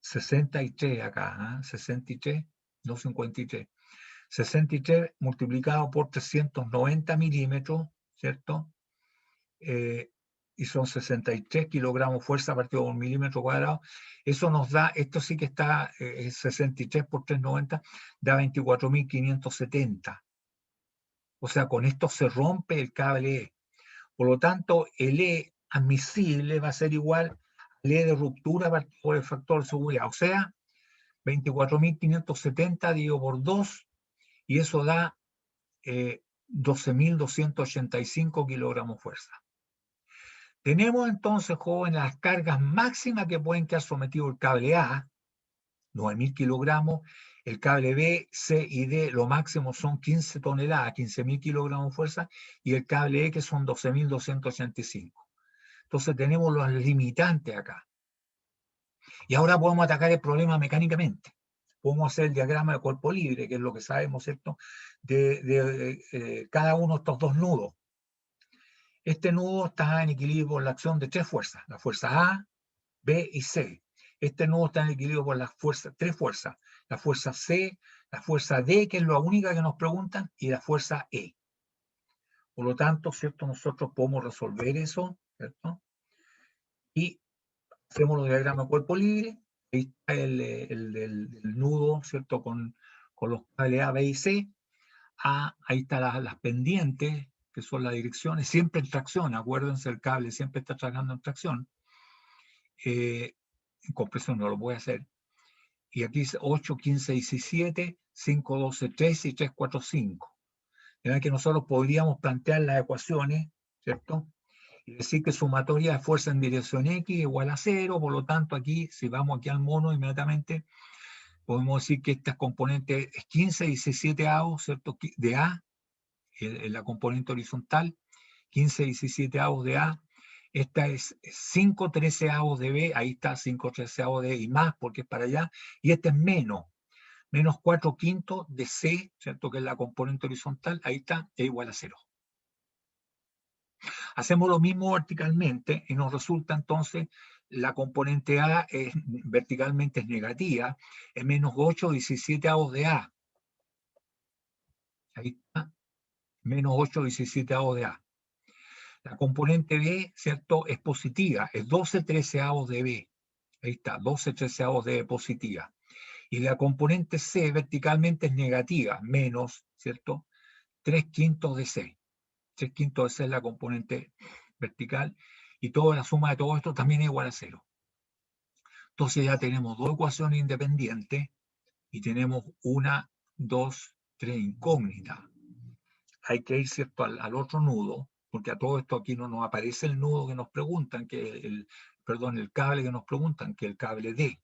63 acá, 63, no 53. 63 multiplicado por 390 milímetros, ¿cierto? Y son 63 kilogramos fuerza partido por milímetro cuadrado. Eso nos da, esto sí que está, 63 por 390, da 24.570. O sea, con esto se rompe el cable E. Por lo tanto, el E admisible va a ser igual al E de ruptura por el factor de seguridad. O sea, 24.570 dividido por 2, y eso da 12.285 kilogramos fuerza. Tenemos entonces, jóvenes, las cargas máximas que pueden quedar sometido el cable A, 9.000 kilogramos, el cable B, C y D, lo máximo son 15 toneladas, 15.000 kilogramos de fuerza, y el cable E, que son 12.285. Entonces tenemos los limitantes acá. Y ahora podemos atacar el problema mecánicamente. Podemos hacer el diagrama de cuerpo libre, que es lo que sabemos, ¿cierto?, de cada uno de estos dos nudos. Este nudo está en equilibrio por la acción de tres fuerzas, la fuerza A, B y C. Este nudo está en equilibrio por las tres fuerzas, la fuerza C, la fuerza D, que es la única que nos preguntan, y la fuerza E. Por lo tanto, ¿cierto?, nosotros podemos resolver eso, ¿cierto? Y hacemos los diagramas de cuerpo libre. Ahí está el nudo, ¿cierto?, con los cables A, B y C. Ahí están las pendientes, que son las direcciones, siempre en tracción, acuérdense, el cable siempre está trabajando en tracción. En compresión no lo puede hacer. Y aquí dice 8, 15, 17, 5, 12, 13 y 3, 4, 5. De manera que nosotros podríamos plantear las ecuaciones, ¿cierto?, y decir que sumatoria de fuerza en dirección X igual a 0, por lo tanto aquí, si vamos aquí al mono inmediatamente, podemos decir que esta componente es 15 17 avos, ¿cierto?, de A, en la componente horizontal, 15 17 avos de A, esta es 5 13 avos de B, ahí está 5 13 avos de B y más porque es para allá, y este es menos 4 quintos de C, ¿cierto?, que es la componente horizontal, ahí está, es igual a 0. Hacemos lo mismo verticalmente y nos resulta entonces la componente A verticalmente es negativa, es menos 8 17 avos de A. Ahí está, menos 8 17 avos de A. La componente B, ¿cierto?, es positiva, es 12 13 avos de B. Ahí está, 12 13 avos de B positiva. Y la componente C verticalmente es negativa, menos, ¿cierto?, 3 quintos de C. 3 quintos de C es la componente vertical, y toda la suma de todo esto también es igual a 0. Entonces ya tenemos dos ecuaciones independientes y tenemos 1, 2, 3 incógnitas. Hay que ir, ¿cierto?, al otro nudo, porque a todo esto aquí no nos aparece el nudo que nos preguntan, el cable que nos preguntan, que es el cable D.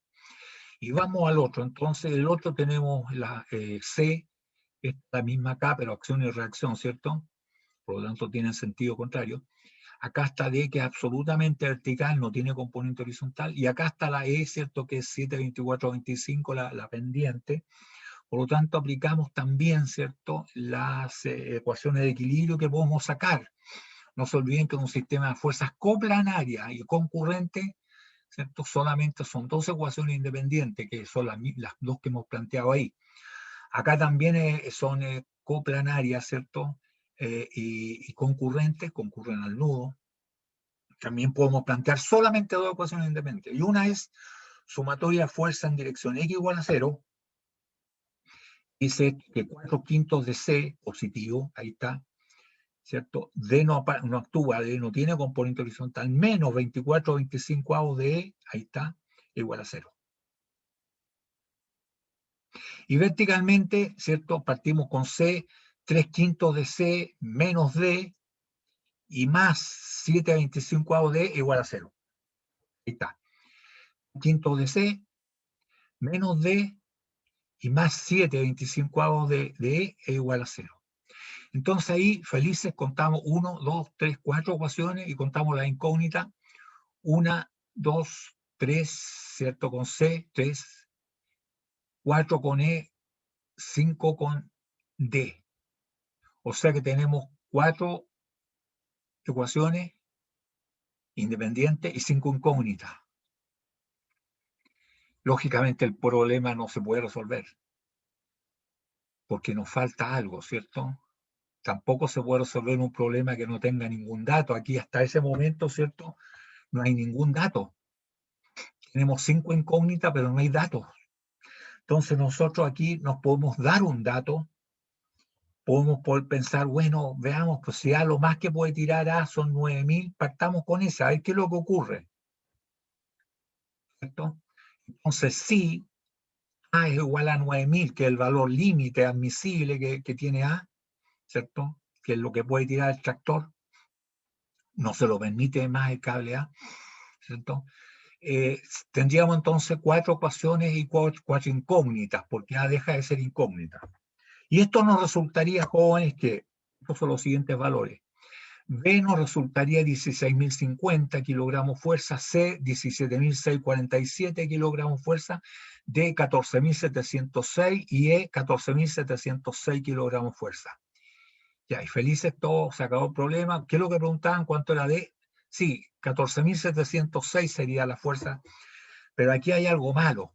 Y vamos al otro. Entonces el otro tenemos la C, es la misma acá, pero acción y reacción, ¿cierto? Por lo tanto tienen sentido contrario. Acá está D, que es absolutamente vertical, no tiene componente horizontal, y acá está la E, ¿cierto?, que es 7, 24, 25, la pendiente. Por lo tanto, aplicamos también, ¿cierto?, las ecuaciones de equilibrio que podemos sacar. No se olviden que en un sistema de fuerzas coplanarias y concurrentes, ¿cierto?, solamente son dos ecuaciones independientes, que son las dos que hemos planteado ahí. Acá también son coplanarias, ¿cierto?, y concurrentes, concurren al nudo. También podemos plantear solamente dos ecuaciones independientes. Y una es sumatoria de fuerza en dirección X igual a 0. Dice que 4 quintos de C positivo, ahí está, ¿cierto? D no actúa, D no tiene componente horizontal, menos 24 25 avos de E, ahí está, igual a 0. Y verticalmente, ¿cierto?, partimos con C, 3 quintos de C menos D, y más 7 25 avos de E igual a 0. Ahí está. Quinto de C, menos D, y más 7 25avos de E es igual a 0. Entonces ahí, felices, contamos 1, 2, 3, 4 ecuaciones y contamos la incógnita. 1, 2, 3, ¿cierto? Con C, 3, 4 con E, 5 con D. O sea que tenemos 4 ecuaciones independientes y 5 incógnitas. Lógicamente el problema no se puede resolver porque nos falta algo, ¿cierto? Tampoco se puede resolver un problema que no tenga ningún dato. Aquí hasta ese momento, ¿cierto? No hay ningún dato. Tenemos 5 incógnitas, pero no hay datos. Entonces nosotros aquí nos podemos dar un dato, podemos poder pensar, bueno, veamos, pues si A lo más que puede tirar A son 9.000, partamos con esa, a ver qué es lo que ocurre, ¿cierto? Entonces sí, A es igual a 9.000, que es el valor límite admisible que tiene A, ¿cierto? Que es lo que puede tirar el tractor, no se lo permite más el cable A, ¿cierto? Tendríamos entonces 4 ecuaciones y 4 incógnitas, porque A deja de ser incógnita. Y esto nos resultaría, jóvenes, que estos son los siguientes valores. B nos resultaría 16.050 kilogramos fuerza, C 17.647 kilogramos fuerza, D 14.706 y E 14.706 kilogramos fuerza. Ya, y felices todos, se acabó el problema. ¿Qué es lo que preguntaban? ¿Cuánto era D? Sí, 14.706 sería la fuerza, pero aquí hay algo malo.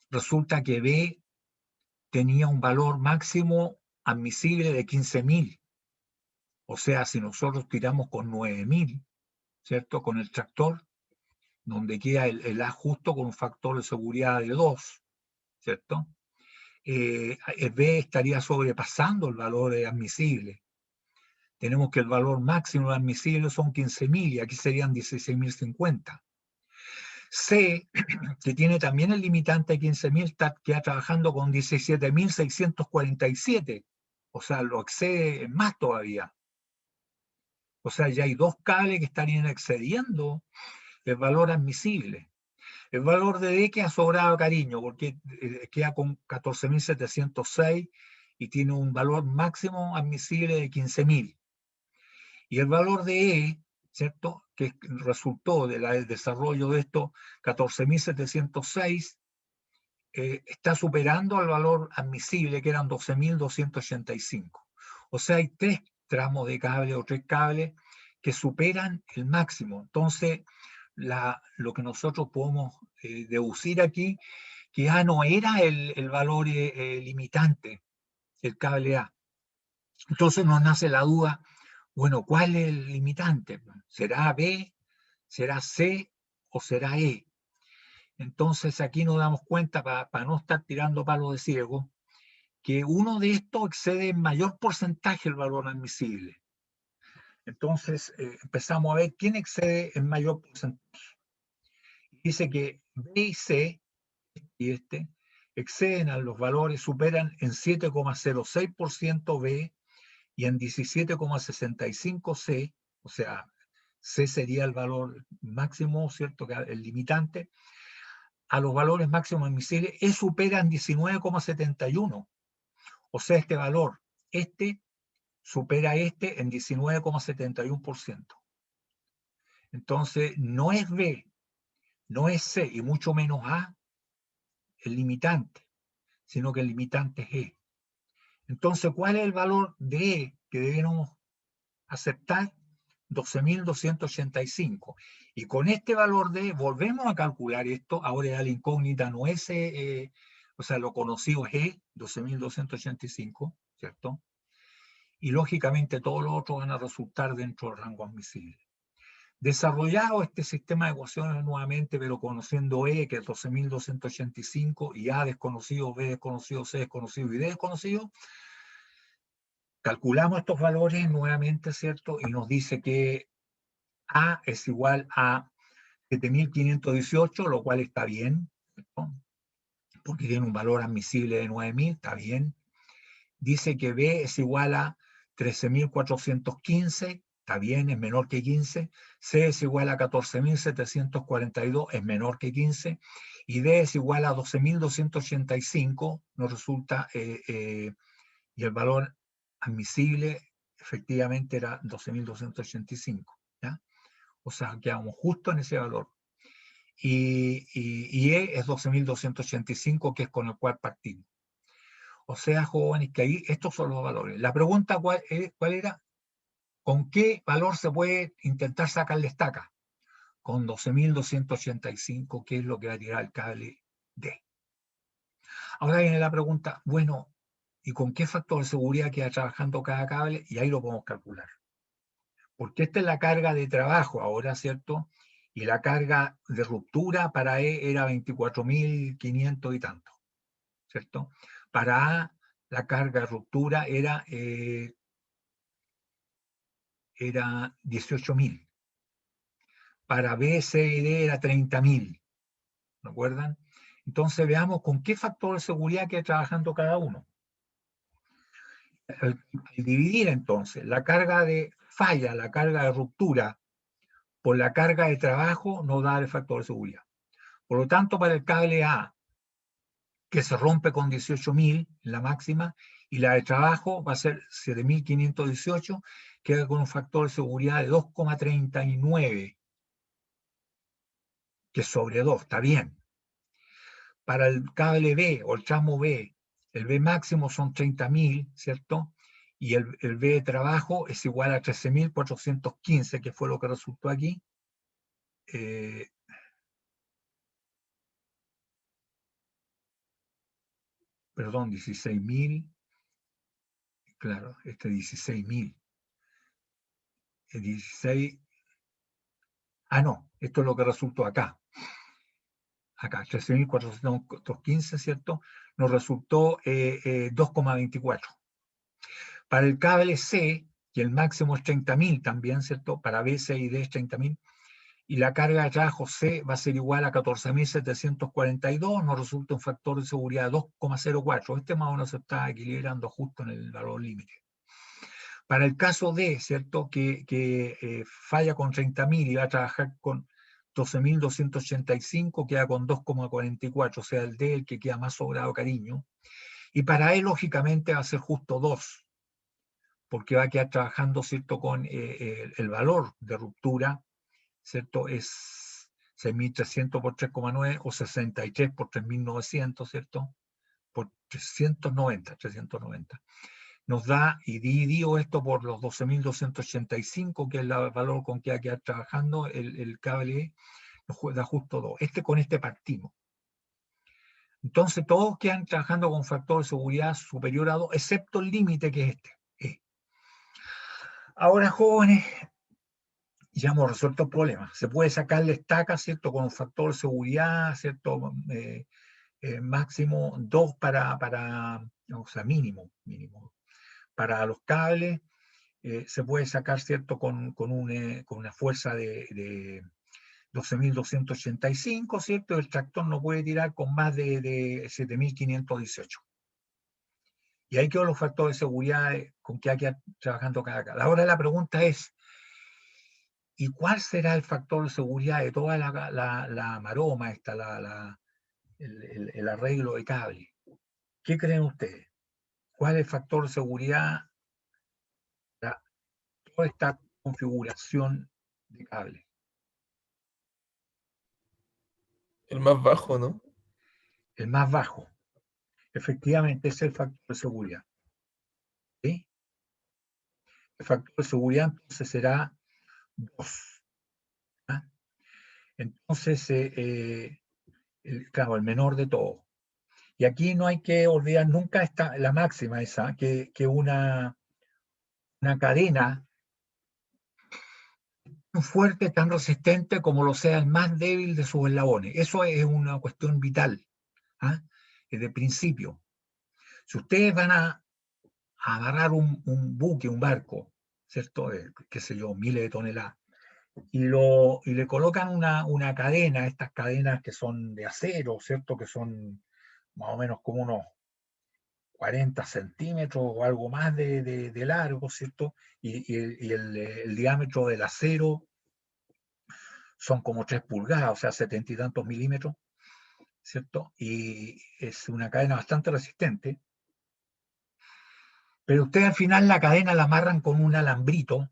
Resulta que B tenía un valor máximo admisible de 15.000. O sea, si nosotros tiramos con 9.000, ¿cierto? Con el tractor, donde queda el A justo con un factor de seguridad de 2, ¿cierto? El B estaría sobrepasando el valor admisible. Tenemos que el valor máximo admisible son 15.000 y aquí serían 16.050. C, que tiene también el limitante de 15.000, queda trabajando con 17.647. O sea, lo excede más todavía. O sea, ya hay 2 cables que estarían excediendo el valor admisible. El valor de D queda sobrado cariño, porque queda con 14.706 y tiene un valor máximo admisible de 15.000. Y el valor de E, ¿cierto? Que resultó del desarrollo de esto, 14.706, está superando al valor admisible, que eran 12.285. O sea, hay 3 tramos de cable o 3 cables que superan el máximo. Entonces, lo que nosotros podemos deducir aquí, que A no era el valor limitante, el cable A. Entonces nos nace la duda, bueno, ¿cuál es el limitante? ¿Será B? ¿Será C? ¿O será E? Entonces aquí nos damos cuenta, para no estar tirando palos de ciego, que uno de estos excede en mayor porcentaje el valor admisible. Entonces empezamos a ver quién excede en mayor porcentaje. Dice que B y C, y exceden a los valores, superan en 7,06% B y en 17,65 C, o sea, C sería el valor máximo, ¿cierto? El limitante, a los valores máximos admisibles, E superan 19,71. O sea, este valor, supera en 19,71%. Entonces, no es B, no es C y mucho menos A el limitante, sino que el limitante es E. Entonces, ¿cuál es el valor de E que debemos aceptar? 12.285. Y con este valor de E volvemos a calcular esto. Ahora ya la incógnita no es, o sea, lo conocido es E, 12.285, ¿cierto? Y lógicamente todos los otros van a resultar dentro del rango admisible. Desarrollado este sistema de ecuaciones nuevamente, pero conociendo E, que es 12.285, y A desconocido, B desconocido, C desconocido y D desconocido, calculamos estos valores nuevamente, ¿cierto? Y nos dice que A es igual a 7.518, lo cual está bien, ¿no? Porque tiene un valor admisible de 9.000, está bien. Dice que B es igual a 13.415, está bien, es menor que 15, C es igual a 14.742, es menor que 15, y D es igual a 12.285, nos resulta, y el valor admisible efectivamente era 12.285, ¿ya? O sea, quedamos justo en ese valor. Y E es 12.285, que es con el cual partimos. O sea, jóvenes, que ahí estos son los valores. La pregunta, ¿cuál era? ¿Con qué valor se puede intentar sacarle estaca? Con 12.285, que es lo que va a tirar el cable D. Ahora viene la pregunta, bueno, ¿y con qué factor de seguridad queda trabajando cada cable? Y ahí lo podemos calcular. Porque esta es la carga de trabajo ahora, ¿cierto? Y la carga de ruptura para E era 24.500 y tanto, ¿cierto? Para A, la carga de ruptura era 18.000. Para B, C y D era 30.000. ¿Me acuerdan? Entonces veamos con qué factor de seguridad queda trabajando cada uno. Al dividir entonces la carga de falla, la carga de ruptura, por la carga de trabajo, nos da el factor de seguridad. Por lo tanto, para el cable A, que se rompe con 18.000, la máxima, y la de trabajo va a ser 7.518, queda con un factor de seguridad de 2,39, que es sobre 2, está bien. Para el cable B o el tramo B, el B máximo son 30.000, ¿cierto? Y el B de trabajo es igual a 13.415, que fue lo que resultó aquí. Perdón, 16.000. Claro, 16.000. 16. Ah, no, esto es lo que resultó acá. Acá, 13.415, ¿cierto? Nos resultó 2,24. Para el cable C, que el máximo es 30.000 también, ¿cierto? Para B, C y D es 30.000. Y la carga de trabajo C va a ser igual a 14.742, nos resulta un factor de seguridad de 2,04. Este más o menos se está equilibrando justo en el valor límite. Para el caso D, ¿cierto? Que falla con 30.000 y va a trabajar con 12.285, queda con 2,44, o sea, el D el que queda más sobrado cariño. Y para E, lógicamente, va a ser justo 2, porque va a quedar trabajando, ¿cierto? Con el valor de ruptura, ¿cierto? Es 6.300 por 3,9 o 63 por 3.900, ¿cierto? Por 390. Nos da, y dividido esto por los 12.285, que es el valor con que va a quedar trabajando el cable, nos da justo 2. Con este partimos. Entonces todos quedan trabajando con factor de seguridad superior a 2, excepto el límite que es este. Ahora, jóvenes, ya hemos resuelto el problema. Se puede sacarle estaca, ¿cierto? Con un factor de seguridad, ¿cierto? Máximo 2 o sea, mínimo, para los cables. Se puede sacar, ¿cierto? Con una fuerza de 12.285, ¿cierto? El tractor no puede tirar con más de 7.518. Y ahí quedó los factores de seguridad con que hay que ir trabajando cada cada. Ahora la pregunta es, ¿y cuál será el factor de seguridad de toda la maroma esta, el arreglo de cable? ¿Qué creen ustedes? ¿Cuál es el factor de seguridad para toda esta configuración de cable? El más bajo, ¿no? El más bajo. Efectivamente, ese es el factor de seguridad. ¿Sí? El factor de seguridad entonces será 2. ¿Ah? Entonces, claro, el menor de todos. Y aquí no hay que olvidar nunca la máxima esa, que una cadena tan fuerte, tan resistente como lo sea el más débil de sus eslabones. Eso es una cuestión vital, ¿ah? De principio. Si ustedes van a agarrar un buque, un barco, ¿cierto? Qué sé yo, miles de toneladas, y le colocan una cadena, estas cadenas que son de acero, ¿cierto? Que son más o menos como unos 40 centímetros o algo más de largo, ¿cierto? El diámetro del acero son como 3 pulgadas, o sea, 70 y tantos milímetros, ¿cierto? Y es una cadena bastante resistente. Pero ustedes al final la cadena la amarran con un alambrito.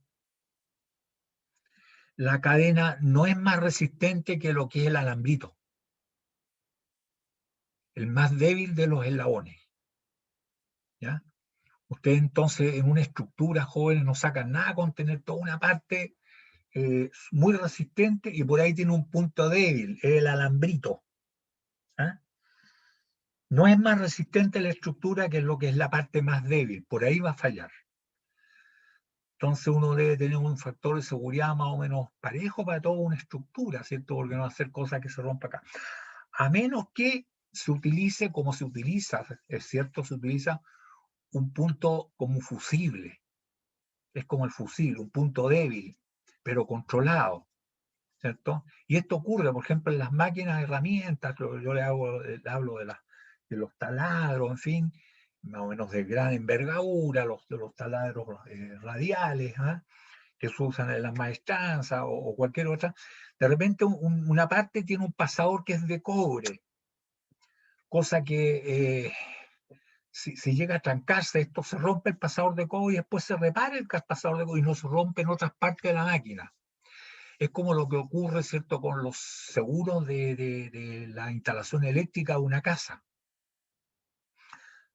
La cadena no es más resistente que lo que es el alambrito, el más débil de los eslabones, ¿ya? Ustedes entonces en una estructura, jóvenes, no sacan nada con tener toda una parte muy resistente y por ahí tiene un punto débil, el alambrito. ¿Ah? No es más resistente la estructura que lo que es la parte más débil, por ahí va a fallar. Entonces uno debe tener un factor de seguridad más o menos parejo para toda una estructura, ¿cierto? Porque no va a hacer cosas que se rompa acá. A menos que se utilice como se utiliza, es cierto, se utiliza un punto como un fusible. Es como el fusible, un punto débil, pero controlado, ¿cierto? Y esto ocurre, por ejemplo, en las máquinas herramientas, yo le hablo de los taladros, en fin, más o menos de gran envergadura, de los taladros radiales, ¿ah? Que se usan en las maestranzas o cualquier otra. De repente una parte tiene un pasador que es de cobre, cosa que si llega a trancarse, esto se rompe el pasador de cobre y después se repara el pasador de cobre y no se rompe en otras partes de la máquina. Es como lo que ocurre, ¿cierto?, con los seguros de la instalación eléctrica de una casa,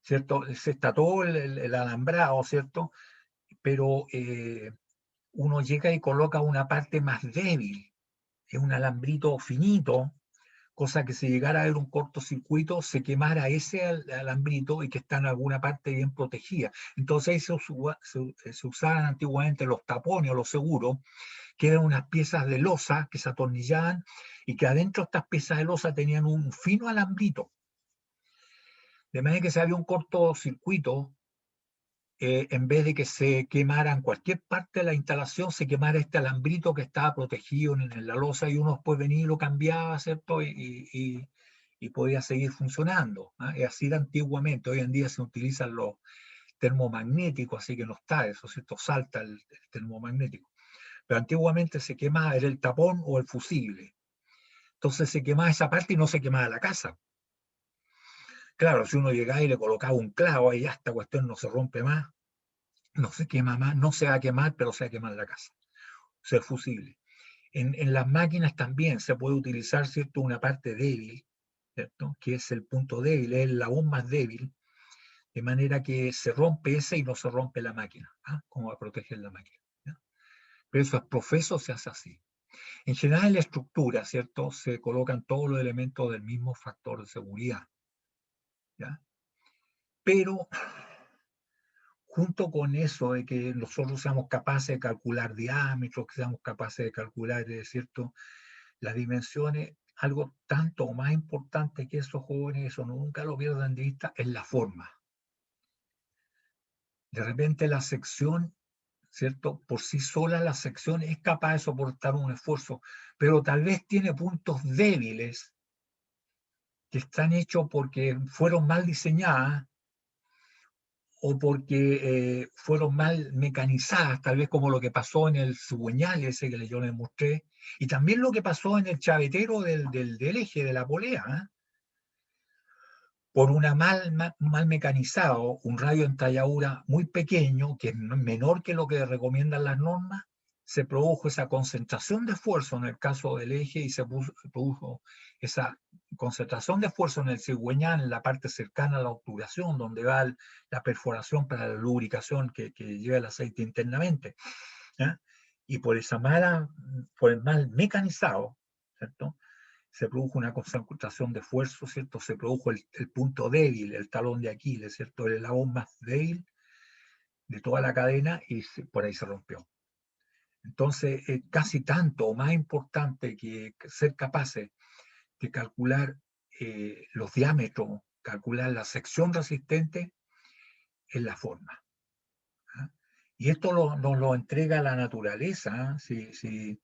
¿cierto? Se está todo el alambrado, ¿cierto? Pero uno llega y coloca una parte más débil, es un alambrito finito, cosa que si llegara a haber un cortocircuito, se quemara ese alambrito y que está en alguna parte bien protegida. Entonces ahí se usaban antiguamente los tapones o los seguros, que eran unas piezas de losa que se atornillaban y que adentro estas piezas de losa tenían un fino alambrito. De manera que si había un cortocircuito, en vez de que se quemara en cualquier parte de la instalación, se quemara este alambrito que estaba protegido en la losa y uno después venía y lo cambiaba, ¿cierto? Y podía seguir funcionando, ¿ah? Y así era antiguamente. Hoy en día se utilizan los termomagnéticos, así que no está eso, ¿cierto? Salta el termomagnético. Pero antiguamente se quemaba, era el tapón o el fusible. Entonces se quemaba esa parte y no se quemaba la casa. Claro, si uno llegaba y le colocaba un clavo ahí, ya esta cuestión no se rompe más, no se quema más, no se va a quemar, pero se va a quemar la casa. Ser fusible. En las máquinas también se puede utilizar, ¿cierto?, una parte débil, ¿cierto?, que es el punto débil, es el eslabón más débil, de manera que se rompe ese y no se rompe la máquina, ¿ah? Como va a proteger la máquina, ¿ya? Pero eso es profeso, se hace así. En general, en la estructura, ¿cierto?, se colocan todos los elementos del mismo factor de seguridad, ¿ya? Pero junto con eso de que nosotros seamos capaces de calcular diámetros, que seamos capaces de calcular, ¿cierto?, las dimensiones, algo tanto o más importante que esos jóvenes, eso nunca lo pierdan de vista, es la forma. De repente la sección, ¿cierto? Por sí sola la sección es capaz de soportar un esfuerzo, pero tal vez tiene puntos débiles que están hechos porque fueron mal diseñadas o porque fueron mal mecanizadas, tal vez como lo que pasó en el cigüeñal ese que yo les mostré, y también lo que pasó en el chavetero del eje de la polea, ¿eh? Por una mal mecanizado, un radio de entalladura muy pequeño, que es menor que lo que recomiendan las normas, se produjo esa concentración de esfuerzo en el caso del eje y se produjo esa concentración de esfuerzo en el cigüeñal, en la parte cercana a la obturación, donde va la perforación para la lubricación que lleva el aceite internamente, ¿ya? Y por esa por el mal mecanizado, ¿cierto?, se produjo una concentración de esfuerzo, ¿cierto? Se produjo el punto débil, el talón de Aquiles, ¿cierto? El eslabón más débil de toda la cadena y por ahí se rompió. Entonces, casi tanto o más importante que ser capaces de calcular los diámetros, calcular la sección resistente, es la forma, ¿ah? Y esto nos lo entrega la naturaleza, ¿ah? Si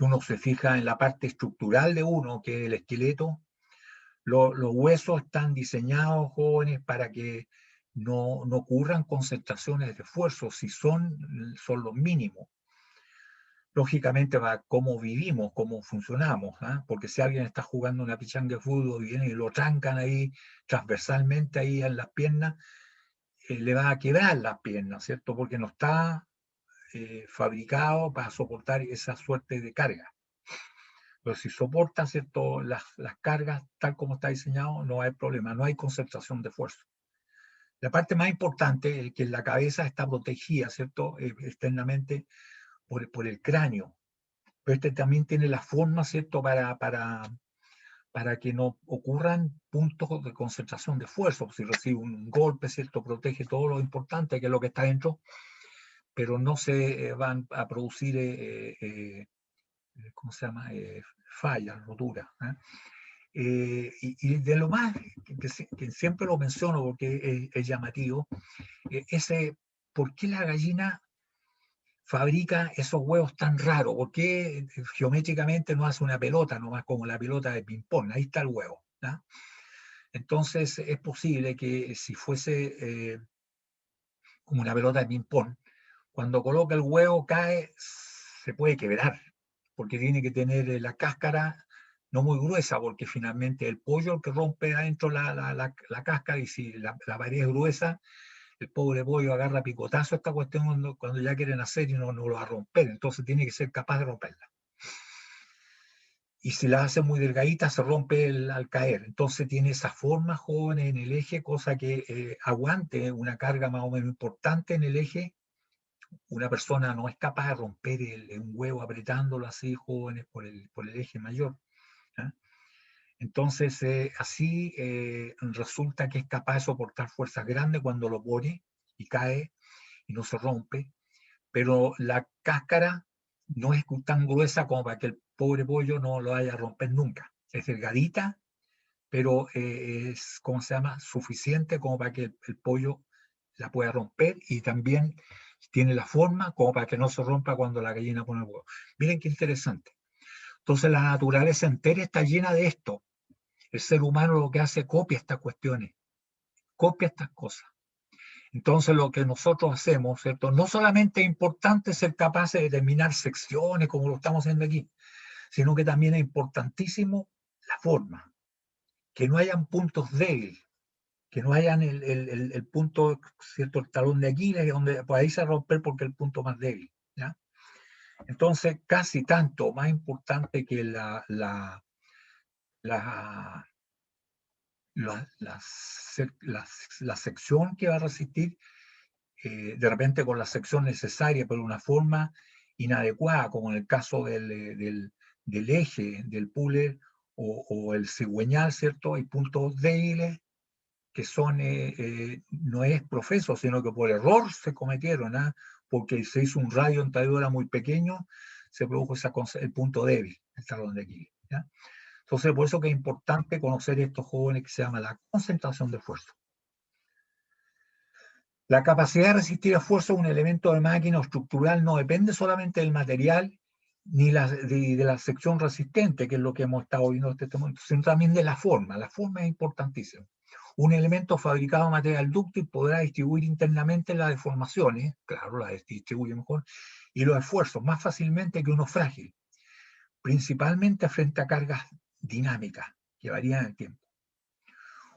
uno se fija en la parte estructural de uno, que es el esqueleto, Los huesos están diseñados, jóvenes, para que no ocurran concentraciones de esfuerzo, si son los mínimos. Lógicamente va cómo vivimos, cómo funcionamos, ¿ah? Porque si alguien está jugando una pichanga de fútbol y viene y lo trancan ahí transversalmente ahí en las piernas, le va a quebrar las piernas, ¿cierto? Porque no está fabricado para soportar esa suerte de carga. Pero si soporta, ¿cierto? Las cargas tal como está diseñado, no hay problema, no hay concentración de esfuerzo. La parte más importante es que la cabeza está protegida, ¿cierto? Externamente por el cráneo. Pero este también tiene la forma, ¿cierto? Para que no ocurran puntos de concentración de esfuerzo. Si recibe un golpe, ¿cierto? Protege todo lo importante, que es lo que está dentro, pero no se van a producir, ¿cómo se llama? Fallas, roturas. Y de lo más, que siempre lo menciono porque es llamativo, ese, ¿por qué la gallina fabrica esos huevos tan raros? ¿Por qué geométricamente no hace una pelota, nomás como la pelota de ping-pong? Ahí está el huevo. ¿Ya? Entonces es posible que si fuese como una pelota de ping-pong, cuando coloca el huevo cae, se puede quebrar, porque tiene que tener la cáscara no muy gruesa, porque finalmente el pollo el que rompe adentro la cáscara, y si la pared es gruesa, el pobre pollo agarra picotazo a esta cuestión cuando ya quieren hacer y no lo va a romper, entonces tiene que ser capaz de romperla. Y si la hace muy delgadita, se rompe al caer. Entonces tiene esa forma, joven, en el eje, cosa que aguante una carga más o menos importante en el eje. Una persona no es capaz de romper un huevo apretándolo así, jóvenes, por el eje mayor. ¿Ah? Entonces, así resulta que es capaz de soportar fuerzas grandes cuando lo pone y cae y no se rompe, pero la cáscara no es tan gruesa como para que el pobre pollo no lo vaya a romper nunca. Es delgadita, pero es, ¿cómo se llama?, suficiente como para que el pollo la pueda romper, y también tiene la forma como para que no se rompa cuando la gallina pone el huevo. Miren qué interesante. Entonces la naturaleza entera está llena de esto. El ser humano lo que hace, copia estas cuestiones, copia estas cosas. Entonces lo que nosotros hacemos, ¿cierto? No solamente es importante ser capaces de determinar secciones como lo estamos haciendo aquí, sino que también es importantísimo la forma, que no hayan puntos débiles, que no hayan el punto, ¿cierto? El talón de Aquiles, donde por ahí se romper porque es el punto más débil, ¿ya? Entonces, casi tanto más importante que la, la sección que va a resistir, de repente con la sección necesaria, pero de una forma inadecuada, como en el caso del eje, del puller o el cigüeñal, ¿cierto? Hay puntos débiles que son, no es profeso, sino que por error se cometieron, ¿ah? Porque se hizo un radio en traidora muy pequeño, se produjo el punto débil, el talón de Aquiles. ¿Ya? Entonces, por eso que es importante conocer estos jóvenes que se llama la concentración de esfuerzo. La capacidad de resistir esfuerzo es un elemento de máquina o estructural, no depende solamente del material ni de la sección resistente, que es lo que hemos estado viendo hasta este momento, sino también de la forma. La forma es importantísima. Un elemento fabricado de material dúctil podrá distribuir internamente las deformaciones, claro, las distribuye mejor, y los esfuerzos más fácilmente que uno frágil, principalmente frente a cargas dinámicas que varían en el tiempo.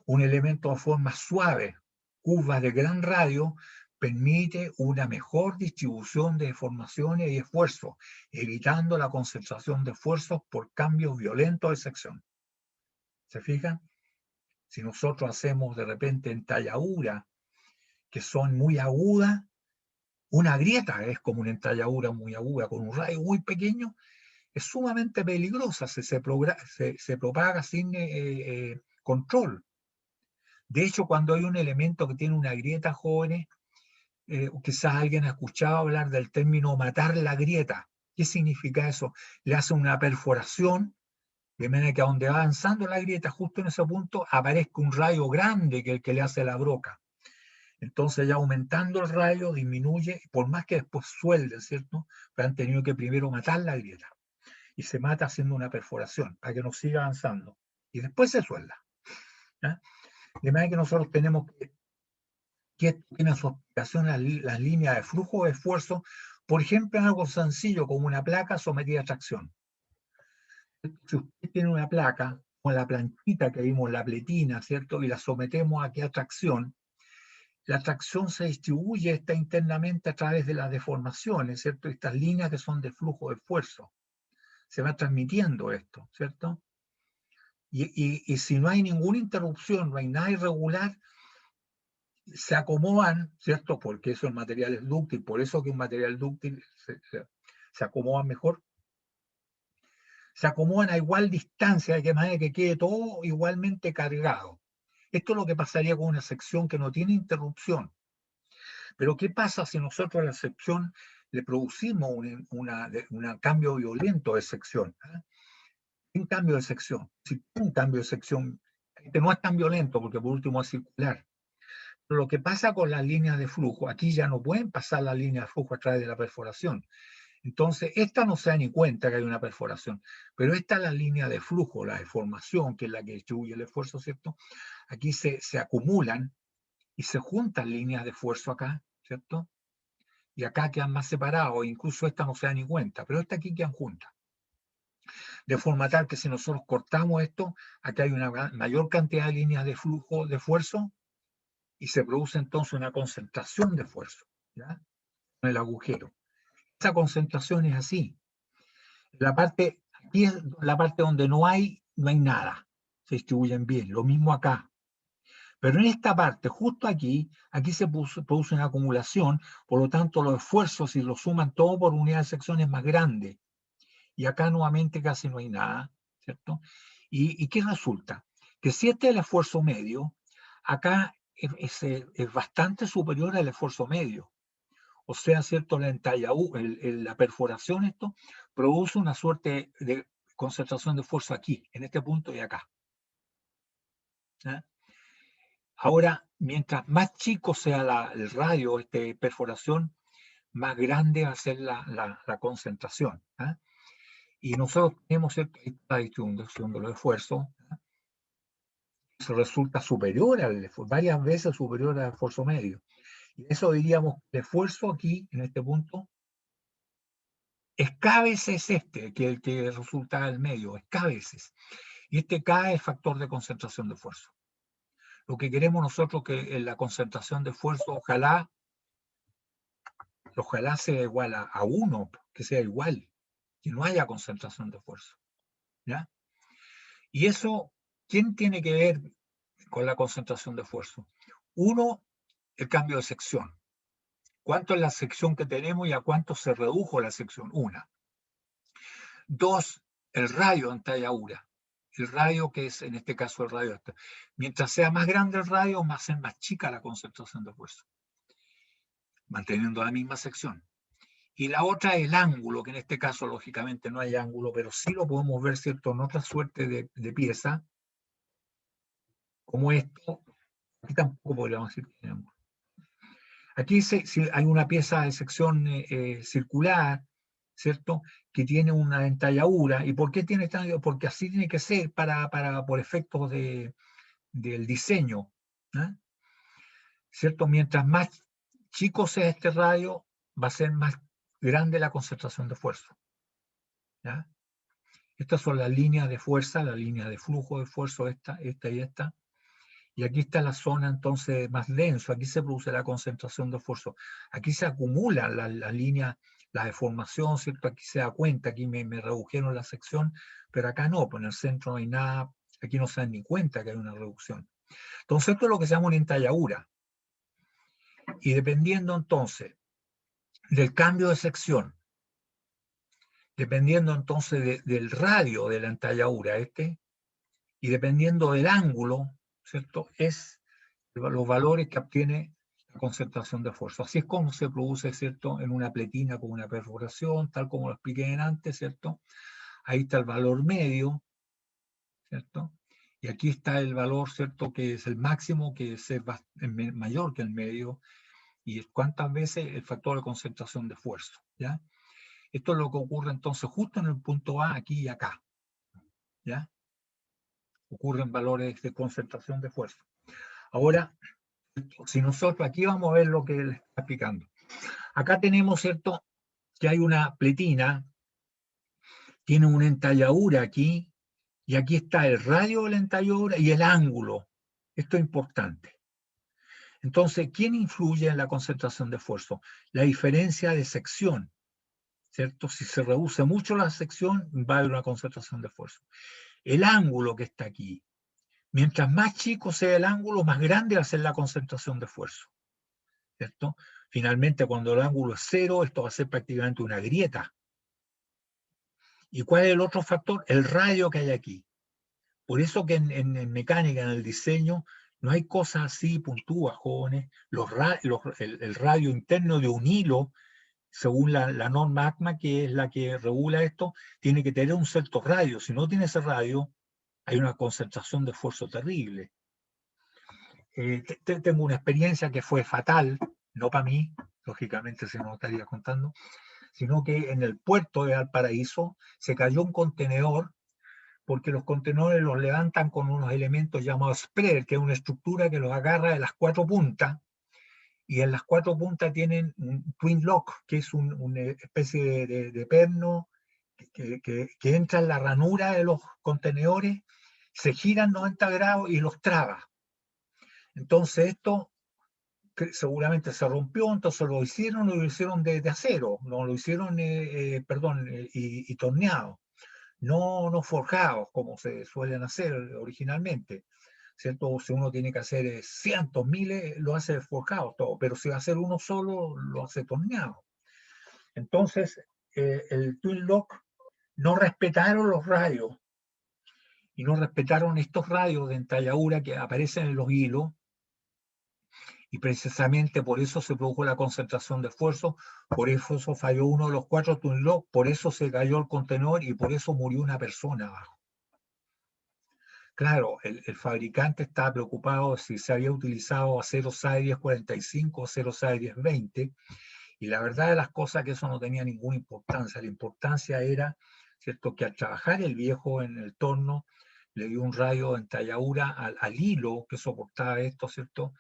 Un elemento de forma suave, curvas de gran radio, permite una mejor distribución de deformaciones y esfuerzos, evitando la concentración de esfuerzos por cambios violentos de sección. ¿Se fijan? Si nosotros hacemos de repente entalladura que son muy agudas, una grieta es como una entalladura muy aguda con un radio muy pequeño, es sumamente peligrosa, se propaga sin control. De hecho, cuando hay un elemento que tiene una grieta, jóvenes, quizás alguien ha escuchado hablar del término matar la grieta. ¿Qué significa eso? Le hace una perforación, de manera que a donde va avanzando la grieta, justo en ese punto, aparezca un rayo grande que el que le hace la broca. Entonces ya aumentando el rayo disminuye, por más que después suelden, ¿cierto? Pero han tenido que primero matar la grieta. Y se mata haciendo una perforación para que no siga avanzando. Y después se suelda. ¿Ya? De manera que nosotros tenemos que esto tiene su aplicación las líneas de flujo de esfuerzo, por ejemplo, en algo sencillo como una placa sometida a tracción. Si usted tiene una placa, con la planchita que vimos, la pletina, ¿cierto? Y la sometemos aquí a tracción, la tracción se distribuye esta internamente a través de las deformaciones, ¿cierto? Estas líneas que son de flujo de esfuerzo. Se va transmitiendo esto, ¿cierto? Y si no hay ninguna interrupción, no hay nada irregular, se acomodan, ¿cierto? Porque eso el material es dúctil, por eso que un material dúctil se acomoda mejor. Se acomodan a igual distancia, de manera que quede todo igualmente cargado. Esto es lo que pasaría con una sección que no tiene interrupción. Pero ¿qué pasa si nosotros a la sección le producimos un cambio violento de sección? ¿Eh? Un cambio de sección. Si un cambio de sección, que no es tan violento, porque por último es circular. Pero lo que pasa con las líneas de flujo, aquí ya no pueden pasar las líneas de flujo a través de la perforación. Entonces, esta no se da ni cuenta que hay una perforación, pero esta es la línea de flujo, la deformación, que es la que distribuye el esfuerzo, ¿cierto? Aquí se acumulan y se juntan líneas de esfuerzo acá, ¿cierto? Y acá quedan más separados, incluso esta no se da ni cuenta, pero esta aquí quedan juntas. De forma tal que si nosotros cortamos esto, acá hay una mayor cantidad de líneas de flujo de esfuerzo y se produce entonces una concentración de esfuerzo, ¿ya? En el agujero. Esa concentración es así. La parte, aquí es la parte donde no hay nada. Se distribuyen bien. Lo mismo acá. Pero en esta parte, justo aquí se produce una acumulación, por lo tanto los esfuerzos, si los suman todo por unidad de sección, es más grande. Y acá nuevamente casi no hay nada, ¿cierto? ¿Y qué resulta? Que si este es el esfuerzo medio, acá es bastante superior al esfuerzo medio. O sea, ¿cierto? La perforación, esto produce una suerte de concentración de fuerza aquí, en este punto y acá. ¿Ya? Ahora, mientras más chico sea el radio de perforación, más grande va a ser la concentración. ¿Ya? Y nosotros tenemos esta distribución de los esfuerzos, ¿ya? Eso resulta superior varias veces superior al esfuerzo medio. Y eso diríamos que el esfuerzo aquí, en este punto, es K veces que el que resulta al medio, es K veces. Y este K es el factor de concentración de esfuerzo. Lo que queremos nosotros que en la concentración de esfuerzo, ojalá sea igual a 1, que sea igual, que no haya concentración de esfuerzo. ¿Ya? Y eso, ¿quién tiene que ver con la concentración de esfuerzo? Uno, el cambio de sección. ¿Cuánto es la sección que tenemos y a cuánto se redujo la sección? Una. Dos, el radio en talla URA. El radio que es, en este caso, el radio. Mientras sea más grande el radio, más chica la concentración de esfuerzo, manteniendo la misma sección. Y la otra es el ángulo, que en este caso, lógicamente, no hay ángulo, pero sí lo podemos ver, ¿cierto?, en otra suerte de pieza, como esto. Aquí tampoco podríamos decir que hay ángulo. Aquí si hay una pieza de sección circular, ¿cierto?, que tiene una entalladura. ¿Y por qué tiene esta? Porque así tiene que ser por efectos del diseño, ¿eh? ¿Cierto? Mientras más chico sea este radio, va a ser más grande la concentración de esfuerzo, ¿ya? Estas son las líneas de fuerza, la línea de flujo de esfuerzo, esta y esta. Y aquí está la zona entonces más denso, aquí se produce la concentración de esfuerzo. Aquí se acumulan las líneas, la deformación, ¿cierto? Aquí se da cuenta, aquí me redujeron la sección, pero acá no, pues en el centro no hay nada, aquí no se dan ni cuenta que hay una reducción. Entonces esto es lo que se llama una entalladura. Y dependiendo entonces del cambio de sección, dependiendo entonces del radio de la entalladura y dependiendo del ángulo, ¿cierto? Es los valores que obtiene la concentración de esfuerzo. Así es como se produce, ¿cierto?, en una pletina con una perforación, tal como lo expliqué antes, ¿cierto? Ahí está el valor medio, ¿cierto? Y aquí está el valor, ¿cierto?, que es el máximo, que es mayor que el medio, y cuántas veces el factor de concentración de esfuerzo, ¿ya? Esto es lo que ocurre entonces justo en el punto A, aquí y acá, ¿ya? ocurren valores de concentración de fuerza. Ahora, si nosotros aquí vamos a ver lo que les está explicando. Acá tenemos, ¿cierto?, que hay una pletina, tiene una entalladura aquí, y aquí está el radio de la entalladura y el ángulo. Esto es importante. Entonces, ¿quién influye en la concentración de esfuerzo? La diferencia de sección, ¿cierto? Si se reduce mucho la sección, va a haber una concentración de esfuerzo. El ángulo que está aquí, mientras más chico sea el ángulo, más grande va a ser la concentración de esfuerzo, ¿cierto? Finalmente, cuando el ángulo es cero, esto va a ser prácticamente una grieta. ¿Y cuál es el otro factor? El radio que hay aquí. Por eso que en mecánica, en el diseño, no hay cosas así puntúas, jóvenes. El radio interno de un hilo, según la norma ACMA, que es la que regula esto, tiene que tener un cierto radio. Si no tiene ese radio, hay una concentración de esfuerzo terrible. Tengo una experiencia que fue fatal, no para mí, lógicamente si no lo estaría contando, sino que en el puerto de Valparaíso se cayó un contenedor porque los contenedores los levantan con unos elementos llamados spreader, que es una estructura que los agarra de las cuatro puntas, y en las cuatro puntas tienen un twin lock, que es una especie de perno que entra en la ranura de los contenedores, se giran 90 grados y los traba. Entonces esto seguramente se rompió, entonces lo hicieron de acero, no lo hicieron, y torneado. No forjados como se suelen hacer originalmente, ¿cierto? Si uno tiene que hacer cientos, miles, lo hace forjado todo, pero si va a hacer uno solo, lo hace torneado. Entonces, el Twin Lock no respetaron los radios y no respetaron estos radios de entalladura que aparecen en los hilos, y precisamente por eso se produjo la concentración de esfuerzo, por eso falló uno de los cuatro Twin Lock, por eso se cayó el contenedor y por eso murió una persona abajo. Claro, el fabricante estaba preocupado si se había utilizado acero SAE 1045 o acero SAE 1020, y la verdad de las cosas que eso no tenía ninguna importancia. La importancia era, ¿cierto?, que al trabajar el viejo en el torno, le dio un rayo de entalladura al hilo que soportaba esto, ¿cierto?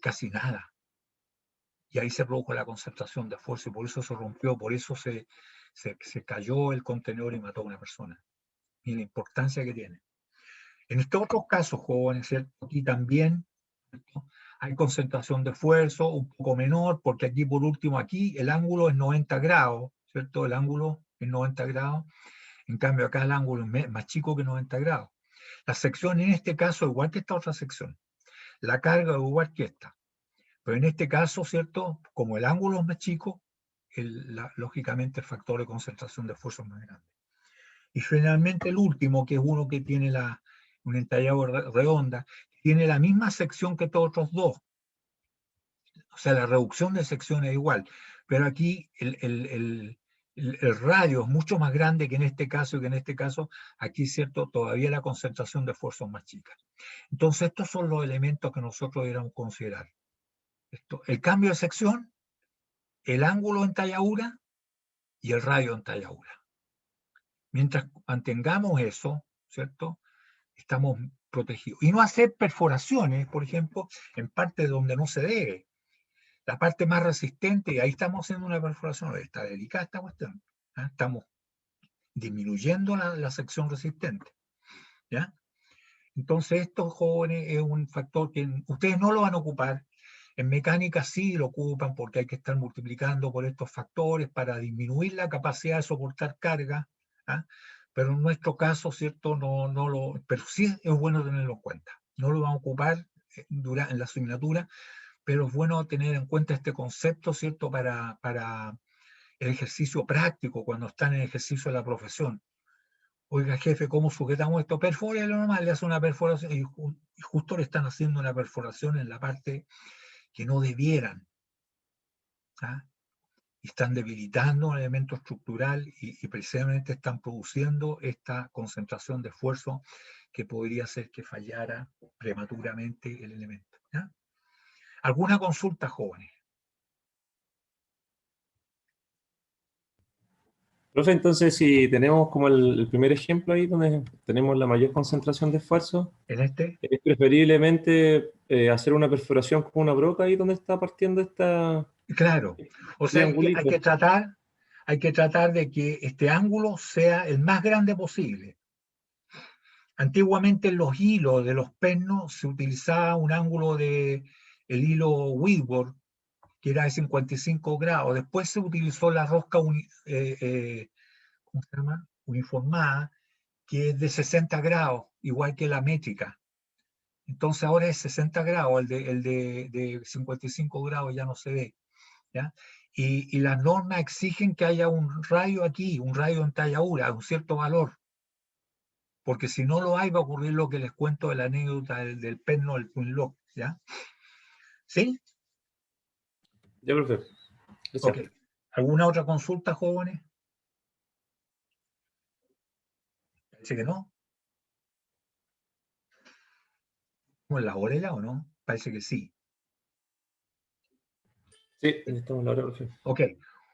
Casi nada. Y ahí se produjo la concentración de esfuerzo, y por eso se rompió, por eso se cayó el contenedor y mató a una persona. Y la importancia que tiene. En estos otros casos, jóvenes, ¿cierto? Aquí también, ¿cierto?, hay concentración de esfuerzo un poco menor, porque aquí por último, aquí el ángulo es 90 grados, ¿cierto? El ángulo es 90 grados, en cambio acá el ángulo es más chico que 90 grados. La sección en este caso, igual que esta otra sección, la carga es igual que esta, pero en este caso, ¿cierto?, como el ángulo es más chico, lógicamente el factor de concentración de esfuerzo es más grande. Y finalmente el último, que es uno que tiene una entalladura redonda, tiene la misma sección que todos otros dos. O sea, la reducción de sección es igual, pero aquí el radio es mucho más grande que en este caso, y que en este caso, aquí, ¿cierto?, todavía la concentración de esfuerzo es más chica. Entonces, estos son los elementos que nosotros deberíamos considerar. El cambio de sección, el ángulo de entalladura y el radio de entalladura. Mientras mantengamos eso, ¿cierto?, estamos protegidos. Y no hacer perforaciones, por ejemplo, en partes donde no se debe. La parte más resistente, y ahí estamos haciendo una perforación, está delicada esta cuestión, ¿ah? Estamos disminuyendo la sección resistente, ¿ya? Entonces, estos jóvenes es un factor que ustedes no lo van a ocupar. En mecánica sí lo ocupan, porque hay que estar multiplicando por estos factores para disminuir la capacidad de soportar carga, ¿ah? Pero en nuestro caso, ¿cierto? Pero sí es bueno tenerlo en cuenta. No lo van a ocupar en la asignatura, pero es bueno tener en cuenta este concepto, ¿cierto?, para el ejercicio práctico, cuando están en ejercicio de la profesión. Oiga, jefe, ¿cómo sujetamos esto? Perfórelo nomás, le hace una perforación, y justo le están haciendo una perforación en la parte que no debieran, ¿ah? Y están debilitando un elemento estructural, y precisamente están produciendo esta concentración de esfuerzo que podría hacer que fallara prematuramente el elemento, ¿ya? ¿Alguna consulta, jóvenes? Profe, entonces si tenemos como el primer ejemplo ahí donde tenemos la mayor concentración de esfuerzo, En este, es preferiblemente hacer una perforación con una broca ahí donde está partiendo esta claro, o sea, triangulito. hay que tratar de que este ángulo sea el más grande posible. Antiguamente en los hilos de los pernos se utilizaba un ángulo de el hilo Whitworth, que era de 55 grados. Después se utilizó la rosca ¿cómo se llama? Uniformada, que es de 60 grados, igual que la métrica. Entonces ahora es 60 grados, de 55 grados ya no se ve. ¿Ya? Y las normas exigen que haya un radio aquí, un radio en talladura, un cierto valor, porque si no lo hay va a ocurrir lo que les cuento de la anécdota del perno del Twin Lock, ¿ya? ¿Sí? Ya, profe. Ok. Gracias. ¿Alguna otra consulta, jóvenes? Parece que no. ¿Estamos en la hora ya o no? Parece que sí. Sí, necesitamos la hora, profe. Ok.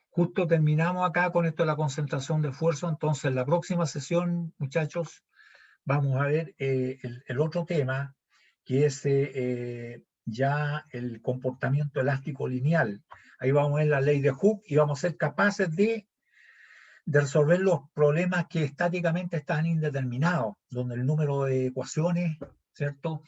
Justo terminamos acá con esto de la concentración de esfuerzo. Entonces, en la próxima sesión, muchachos, vamos a ver el otro tema, que es ya el comportamiento elástico lineal. Ahí vamos a ver la ley de Hooke y vamos a ser capaces de resolver los problemas que estáticamente están indeterminados, donde el número de ecuaciones, ¿cierto?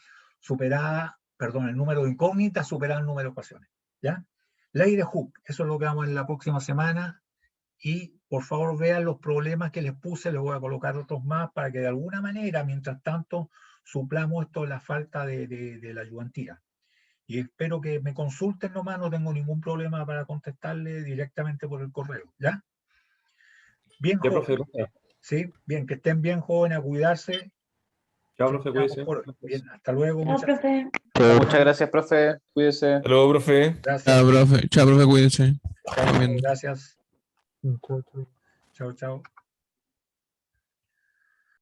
El número de incógnitas supera el número de ecuaciones, ¿ya? Ley de Hooke, eso es lo que vamos a ver en la próxima semana. Y por favor vean los problemas que les puse, les voy a colocar otros más para que de alguna manera, mientras tanto, suplamos esto de la falta de la ayudantía. Y espero que me consulten nomás, no tengo ningún problema para contestarle directamente por el correo, ¿ya? Bien, Ya, profe, jóvenes. gracias. Sí, bien, que estén bien, jóvenes, a cuidarse. Chao, profe, cuídese. Bien, hasta luego, Chao, muchas profe. Muchas gracias, profe. Cuídese. Hasta luego, profe. gracias. Chao, profe. Chao, profe, cuídense. Chao, Estamos viendo. gracias. Chao, chao.